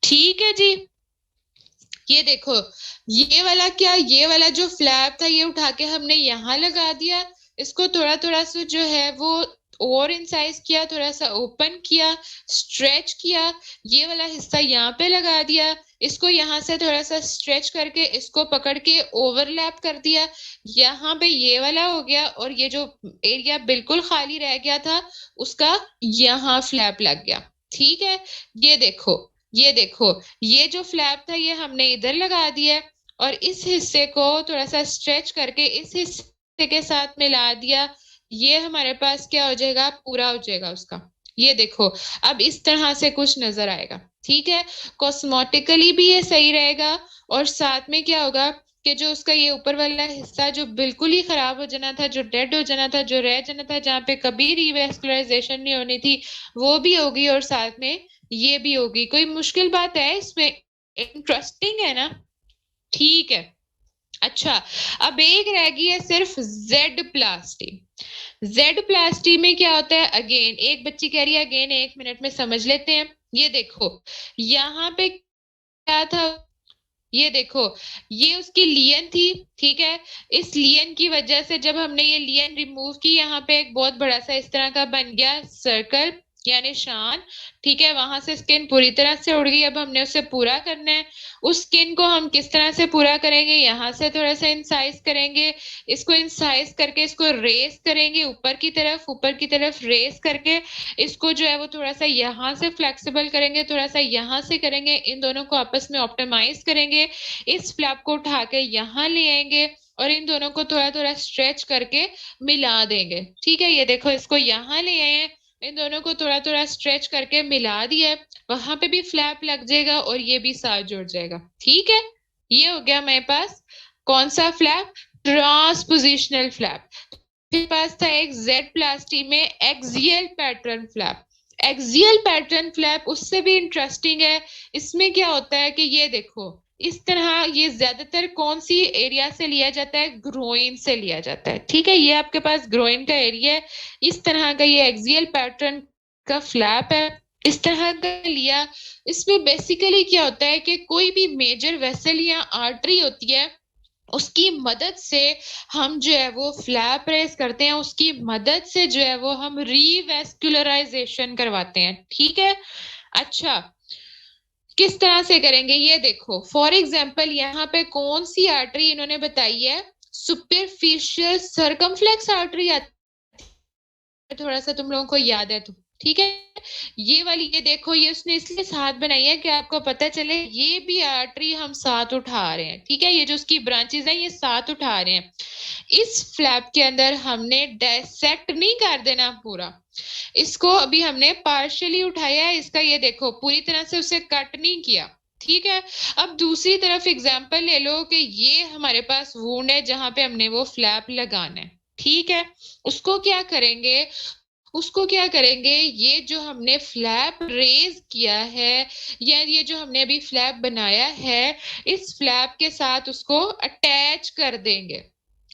Speaker 1: ठीक है जी। ये देखो, ये वाला क्या, ये वाला जो फ्लैप था ये उठा के हमने यहाँ लगा दिया, इसको थोड़ा थोड़ा सा जो है वो और इंसाइज किया, थोड़ा सा ओपन किया, स्ट्रेच किया, ये वाला हिस्सा यहाँ पे लगा दिया, इसको यहाँ से थोड़ा सा स्ट्रेच करके इसको पकड़ के ओवरलैप कर दिया, यहाँ पे ये वाला हो गया। और ये जो एरिया बिल्कुल खाली रह गया था उसका यहाँ फ्लैप लग गया, ठीक है। ये देखो, ये देखो, ये जो फ्लैप था ये हमने इधर लगा दिया है, और इस हिस्से को थोड़ा सा स्ट्रेच करके इस हिस्से के साथ मिला दिया। ये हमारे पास क्या हो जाएगा, पूरा हो जाएगा उसका। ये देखो, अब इस तरह से कुछ नजर आएगा, ठीक है। कॉस्मेटिकली भी ये सही रहेगा, और साथ में क्या होगा कि जो उसका ये ऊपर वाला हिस्सा जो बिल्कुल ही खराब हो जाना था, जो डेड हो जाना था, जो रह जाना था, जहाँ पे कभी रिवेस्कुलराइजेशन नहीं होनी थी, वो भी होगी, और साथ में ये भी होगी। कोई मुश्किल बात है इसमें, इंटरेस्टिंग है ना, ठीक है। अच्छा, अब एक रह गई है सिर्फ जेड प्लास्टी। जेड प्लास्टी में क्या होता है, अगेन एक बच्ची कह रही है, अगेन 1 मिनट में समझ लेते हैं। ये देखो, यहाँ पे क्या था, ये देखो, ये उसकी लियन थी, ठीक है। इस लियन की वजह से जब हमने ये लियन रिमूव की, यहाँ पे एक बहुत बड़ा सा इस तरह का बन गया सर्कल या निशान, ठीक है। वहां से स्किन पूरी तरह से उड़ गई, अब हमने उसे पूरा करना है। उस स्किन को हम किस तरह से पूरा करेंगे, यहाँ से थोड़ा सा इंसाइज करेंगे, इसको इंसाइज करके इसको रेस करेंगे ऊपर की तरफ, ऊपर की तरफ रेस करके इसको जो है वो थोड़ा सा यहाँ से फ्लेक्सिबल करेंगे, थोड़ा सा यहाँ से करेंगे, इन दोनों को आपस में ऑप्टिमाइज करेंगे, इस फ्लैप को उठा के यहाँ ले आएंगे और इन दोनों को थोड़ा थोड़ा स्ट्रेच करके मिला देंगे, ठीक है। ये देखो, इसको यहाँ ले आए, इन दोनों को थोड़ा थोड़ा स्ट्रेच करके मिला दिया, वहां पे भी फ्लैप लग जाएगा और ये भी साथ जुड़ जाएगा, ठीक है। ये हो गया मेरे पास कौन सा फ्लैप, ट्रांसपोजिशनल फ्लैप। फिर पास था एक जेड प्लास्टी में axial pattern flap. Axial pattern flap उससे भी इंटरेस्टिंग है। इसमें क्या होता है कि ये देखो, इस तरह ये ज्यादातर कौन सी एरिया से लिया जाता है, ग्रोइन से लिया जाता है। ठीक है, ये आपके पास ग्रोइन का एरिया है, इस तरह का ये एक्सियल पैटर्न का फ्लैप है, इस तरह का लिया। इसमें बेसिकली क्या होता है कि कोई भी मेजर वेसल या आर्टरी होती है, उसकी मदद से हम जो है वो फ्लैप रेस करते हैं, उसकी मदद से जो है वो हम रीवेस्कुलराइजेशन करवाते हैं। ठीक है, अच्छा किस तरह से करेंगे ये देखो। फॉर एग्जाम्पल यहाँ पे कौन सी आर्टरी इन्होंने बताई है, सुपरफिशियल सर्कमफ्लेक्स आर्टरी आती है, थोड़ा सा तुम लोगों को याद है तो। ठीक है, ये वाली ये देखो, ये उसने इसलिए साथ बनाई है कि आपको पता चले ये भी आर्टरी हम साथ उठा रहे हैं। ठीक है, ये जो उसकी ब्रांचेस हैं ये साथ उठा रहे हैं। इस फ्लैप के अंदर हमने डायसेक्ट नहीं कर देना पूरा, इसको अभी हमने पार्शियली उठाया है, इसका ये देखो पूरी तरह से उसे कट नहीं किया। ठीक है, अब दूसरी तरफ एग्जांपल ले लो कि ये हमारे पास वुंड है जहां पे हमने वो फ्लैप लगाना है। ठीक है, उसको क्या करेंगे, उसको क्या करेंगे, ये जो हमने फ्लैप रेज किया है या ये जो हमने अभी फ्लैप बनाया है, इस फ्लैप के साथ उसको अटैच कर देंगे।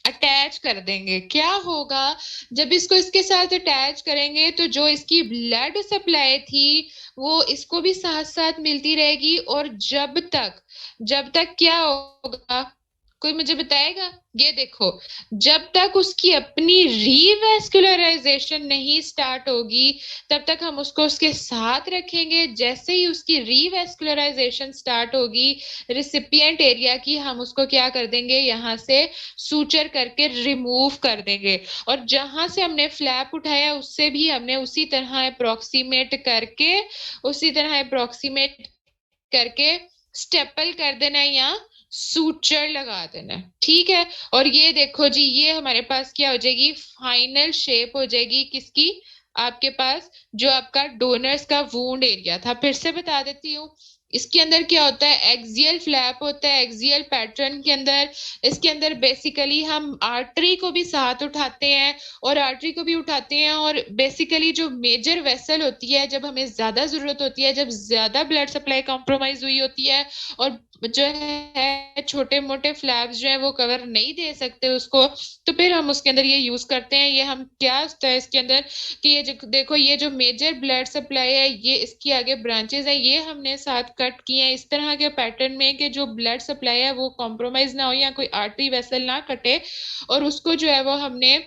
Speaker 1: अटैच कर देंगे, क्या होगा जब इसको इसके साथ अटैच करेंगे तो जो इसकी ब्लड सप्लाई थी वो इसको भी साथ साथ मिलती रहेगी, और जब तक क्या होगा, कोई मुझे बताएगा। ये देखो, जब तक उसकी अपनी रीवैस्कुलराइजेशन नहीं स्टार्ट होगी तब तक हम उसको उसके साथ रखेंगे। जैसे ही उसकी रीवैस्कुलराइजेशन स्टार्ट होगी रिसिपिएंट एरिया की, हम उसको क्या कर देंगे, यहाँ से सूचर करके रिमूव कर देंगे, और जहां से हमने फ्लैप उठाया उससे भी हमने उसी तरह अप्रोक्सीमेट करके स्टेपल कर देना है या सूचर लगा देना है। ठीक है, और ये देखो जी, ये हमारे पास क्या हो जाएगी, फाइनल शेप हो जाएगी किसकी, आपके पास जो आपका डोनर्स का वूंड एरिया था। फिर से बता देती हूँ, इसके अंदर क्या होता है, एक्सियल फ्लैप होता है एक्सियल पैटर्न के अंदर। इसके अंदर बेसिकली हम आर्टरी को भी साथ उठाते हैं, और आर्टरी को भी उठाते हैं, और बेसिकली जो मेजर वेसल होती है, जब हमें ज्यादा जरूरत होती है, जब ज्यादा ब्लड सप्लाई कॉम्प्रोमाइज हुई होती है और जो है छोटे मोटे फ्लैप्स जो है वो कवर नहीं दे सकते उसको, तो फिर हम उसके अंदर ये यूज करते हैं। ये हम क्या होता है इसके अंदर कि ये जो देखो, ये जो मेजर ब्लड सप्लाई है, ये इसकी आगे ब्रांचेस है, ये हमने साथ कट किए हैं इस तरह के पैटर्न में कि जो ब्लड सप्लाई है वो कॉम्प्रोमाइज ना हो या कोई आर्टरी वेसल ना कटे, और उसको जो है वो हमने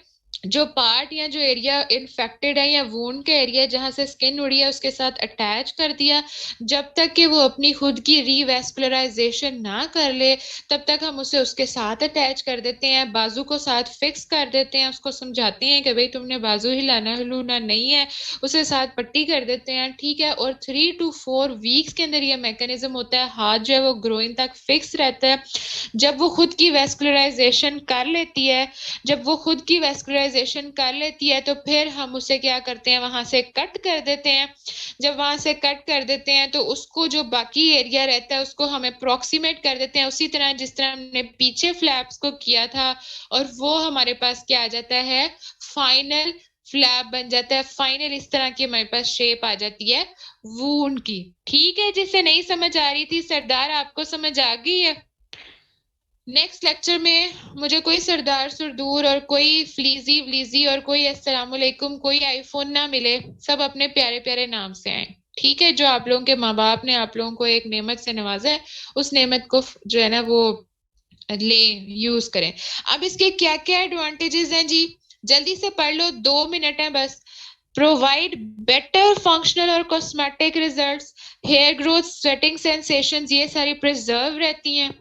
Speaker 1: जो पार्ट या जो एरिया इन्फेक्टेड है या वुंड का एरिया जहां से स्किन उड़ी है उसके साथ अटैच कर दिया। जब तक कि वो अपनी खुद की रीवेस्कुलराइजेशन ना कर ले तब तक हम उसे उसके साथ अटैच कर देते हैं, बाजू को साथ फिक्स कर देते हैं, उसको समझाते हैं कि भाई तुमने बाजू हिलाना हिलूना नहीं है, उसे साथ पट्टी कर देते हैं। ठीक है, और 3 to 4 वीक्स के अंदर ये मैकेनिज्म होता है, हाथ जो है वो ग्रोइन तक फिक्स रहता है। जब वो खुद की वेस्कुलराइजेशन कर लेती है, जब वो खुद की वेस्कुलराइजेशन कर लेती है तो फिर हम उसे क्या करते हैं, वहां से कट कर देते हैं। जब वहां से कट कर देते हैं तो उसको जो बाकी एरिया रहता है उसको हम अप्रोक्सीमेट कर देते हैं उसी तरह जिस तरह हमने पीछे फ्लैप्स को किया था, और वो हमारे पास क्या आ जाता है, फाइनल फ्लैप बन जाता है। फाइनल इस तरह की हमारे पास शेप आ जाती है वूंड की। ठीक है, जिसे नहीं समझ आ रही थी सरदार, आपको समझ आ गई है। नेक्स्ट लेक्चर में मुझे कोई सरदार सुरदूर और कोई फ्लीजी व्लीजी और कोई अस्सलाम वालेकुम कोई आईफोन ना मिले, सब अपने प्यारे प्यारे नाम से आए। ठीक है, जो आप लोगों के माँ बाप ने आप लोगों को एक नेमत से नवाजा है, उस नेमत को जो है ना वो ले यूज करें। अब इसके क्या क्या एडवांटेजेस हैं जी, जल्दी से पढ़ लो, 2 मिनट है बस। प्रोवाइड बेटर फंक्शनल और cosmetic results, hair growth, sweating sensations ये सारी प्रिजर्व रहती हैं।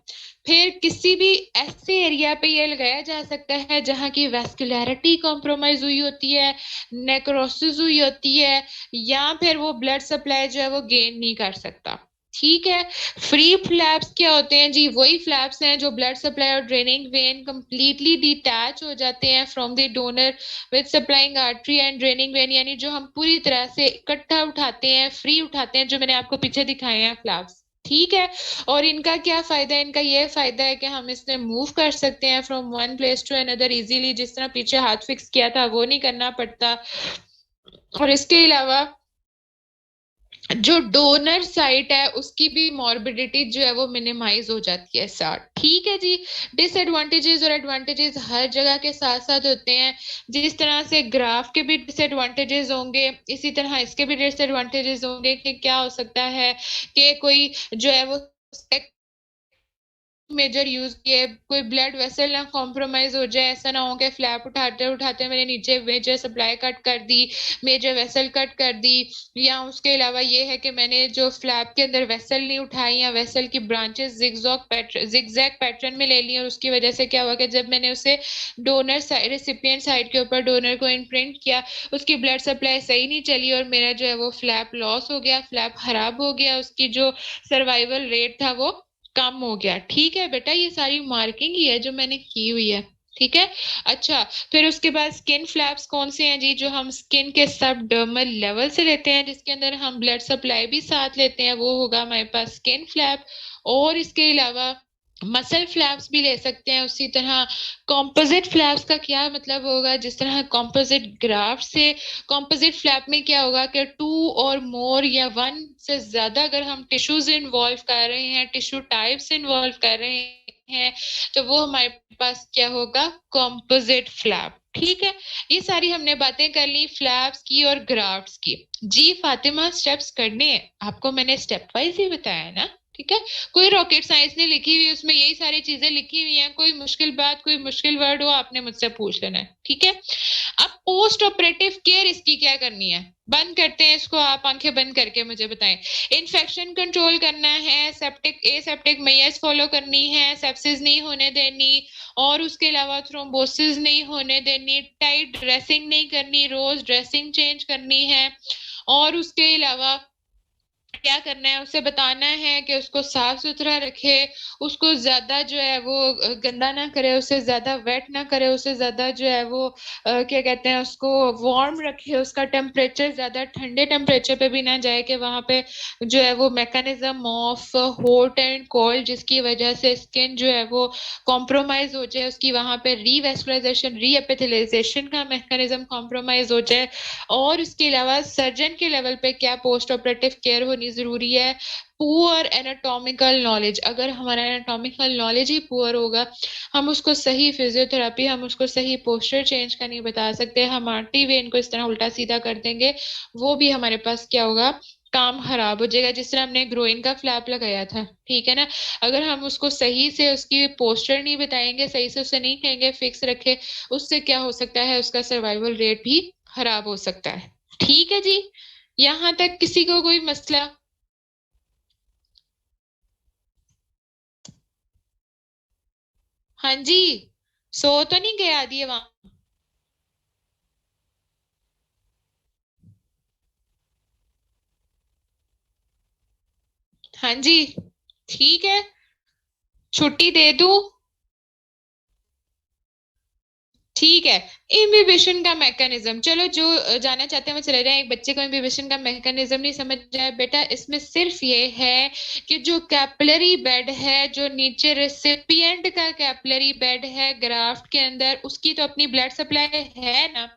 Speaker 1: फिर किसी भी ऐसे एरिया पे ये लगाया जा सकता है जहां की वेस्कुलैरिटी कॉम्प्रोमाइज हुई होती है, नेक्रोसिस हुई होती है, या फिर वो ब्लड सप्लाई जो है वो गेन नहीं कर सकता। ठीक है, फ्री फ्लैप्स क्या होते हैं जी, वही फ्लैप्स हैं जो ब्लड सप्लाई और ड्रेनिंग वेन कंप्लीटली डिटैच हो जाते हैं from the donor with supplying artery and draining when, यानी जो हम पूरी तरह से इकट्ठा उठाते हैं, फ्री उठाते हैं, जो मैंने आपको पीछे दिखाए हैं फ्लैप्स। ठीक है, और इनका क्या फायदा है, इनका ये फायदा है कि हम इसमें मूव कर सकते हैं from one place to another easily, जिस तरह पीछे हाथ फिक्स किया था वो नहीं करना पड़ता। और इसके अलावा जो डोनर साइट है उसकी भी मॉर्बिडिटी जो है वो मिनिमाइज हो जाती है साथ। ठीक है जी। डिसएडवांटेजेस और एडवांटेजेस हर जगह के साथ साथ होते हैं। जिस तरह से ग्राफ के भी डिसएडवांटेजेस होंगे, इसी तरह इसके भी डिसएडवांटेजेस होंगे कि क्या हो सकता है कि कोई जो है वो मेजर यूज किए, कोई ब्लड वेसल ना कॉम्प्रोमाइज हो जाए, ऐसा ना हो कि फ्लैप उठाते उठाते मैंने नीचे मेजर सप्लाई कट कर दी, मेजर वेसल कट कर दी, या उसके अलावा ये है कि मैंने जो फ्लैप के अंदर वेसल नहीं उठाई या वेसल की ब्रांचेस जिगजैग पैटर्न में ले ली, और उसकी वजह से क्या हुआ कि जब मैंने उसे डोनर साइड रेसिपिएंट साइड के ऊपर डोनर को इम्प्रिंट किया, उसकी ब्लड सप्लाई सही नहीं चली और मेरा जो है वो फ्लैप लॉस हो गया, फ्लैप खराब हो गया, उसकी जो सर्वाइवल रेट था वो कम हो गया। ठीक है बेटा, ये सारी मार्किंग ही है जो मैंने की हुई है। ठीक है। अच्छा, फिर उसके बाद स्किन फ्लैप्स कौन से हैं जी? जो हम स्किन के सब डर्मल लेवल से लेते हैं, जिसके अंदर हम ब्लड सप्लाई भी साथ लेते हैं, वो होगा हमारे पास स्किन फ्लैप। और इसके अलावा मसल फ्लैप्स भी ले सकते हैं उसी तरह। कॉम्पोजिट फ्लैप्स का क्या मतलब होगा? जिस तरह कॉम्पोजिट ग्राफ्ट से, कॉम्पोजिट फ्लैप में क्या होगा कि टू और मोर या वन से ज्यादा अगर हम टिश्यूज इन्वॉल्व कर रहे हैं, टिश्यू टाइप्स इन्वॉल्व कर रहे हैं, तो वो हमारे पास क्या होगा? Composite flap. ठीक है। ये सारी हमने बातें कर ली फ्लैप्स की और ग्राफ्ट्स की। जी फातिमा, स्टेप्स करने हैं आपको, मैंने स्टेप वाइज ही बताया है ना? ठीक है। कोई रॉकेट साइंस नहीं लिखी हुई, उसमें यही सारी चीजें लिखी हुई हैं। कोई मुश्किल बात, कोई मुश्किल वर्ड हो, आपने मुझसे पूछ लेना है। ठीक है। अब पोस्ट ऑपरेटिव केयर इसकी क्या करनी है? बंद करते हैं इसको, आप आंखें बंद करके मुझे बताएं। इन्फेक्शन कंट्रोल करना है, सेप्टिक एसेप्टिक मेयर्स फॉलो करनी है, सेप्सिस नहीं होने देनी, और उसके अलावा थ्रोम्बोसिस नहीं होने देनी, टाइट ड्रेसिंग नहीं करनी, रोज ड्रेसिंग चेंज करनी है, और उसके अलावा क्या करना है? उसे बताना है कि उसको साफ सुथरा रखे, उसको ज्यादा जो है वो गंदा ना करे, उसे ज्यादा वेट ना करे, उसे ज्यादा जो है वो क्या कहते हैं, उसको वार्म रखे, उसका टेम्परेचर ज्यादा ठंडे टेम्परेचर पे भी ना जाए कि वहां पे जो है वो mechanism of hot and cold जिसकी वजह से स्किन जो है वो कॉम्प्रोमाइज हो जाए, उसकी वहां पे रीवेस्कुलाइजेशन रीएपिथेलाइजेशन का मैकेनिज्म कॉम्प्रोमाइज हो जाए। और इसके अलावा सर्जन के लेवल पे क्या पोस्ट ऑपरेटिव केयर होनी जरूरी है? Poor anatomical knowledge. अगर हमारा एनाटॉमिकल नॉलेज ही पुअर होगा, हम उसको सही फिजियोथेरापी, हम उसको सही पोस्चर चेंज का नहीं बता सकते, हम आंटी वेन को इस तरह उल्टा सीधा कर देंगे, वो भी हमारे पास क्या होगा? काम खराब हो जाएगा। जिस तरह हमने ग्रोइन का फ्लैप लगाया था, ठीक है ना, अगर हम उसको सही से उसकी पोस्चर नहीं बताएंगे, सही से उसे नहीं कहेंगे फिक्स रखे, उससे क्या हो सकता है? उसका सर्वाइवल रेट भी खराब हो सकता है। ठीक है जी। यहाँ तक किसी को कोई मसला? हाँ जी। सो तो नहीं गया दिए वहां? हाँ जी। ठीक है। छुट्टी दे दूं? ठीक है। इम्बिबिशन का मैकेनिज्म, चलो जो जाना चाहते हैं वो चले जाएं। एक बच्चे को इम्बिबिशन का मैकेनिज्म नहीं समझ जाए बेटा, इसमें सिर्फ ये है कि जो कैपिलरी बेड है, जो नीचे रेसिपिएंट का कैपिलरी बेड है ग्राफ्ट के अंदर, उसकी तो अपनी ब्लड सप्लाई है ना।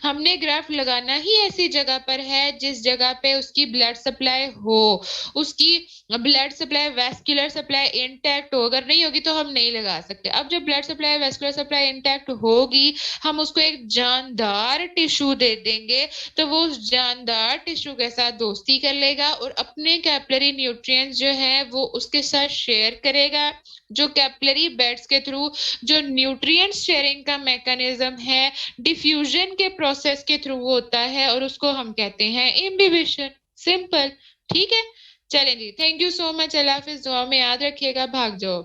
Speaker 1: हमने ग्राफ्ट लगाना ही ऐसी जगह पर है जिस जगह पे उसकी ब्लड सप्लाई हो, उसकी blood supply vascular supply intact हो। अगर नहीं होगी तो हम नहीं लगा सकते। अब जब blood supply vascular supply intact होगी, हम उसको एक जानदार टिश्यू दे देंगे, तो वो उस जानदार टिश्यू के साथ दोस्ती कर लेगा और अपने कैपिलरी न्यूट्रिएंट्स जो है वो उसके साथ शेयर करेगा। जो कैपिलरी बेड्स के थ्रू जो न्यूट्रिएंट शेयरिंग का मैकेनिज्म है, डिफ्यूजन के प्रोसेस के थ्रू होता है, और उसको हम कहते हैं इम्बिबिशन। सिंपल। ठीक है। चलें जी, थैंक यू सो मच। अल्लाह हाफिज, दुआ में याद रखिएगा, भाग जाओ।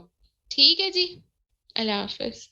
Speaker 1: ठीक है जी। अल्लाह हाफिज।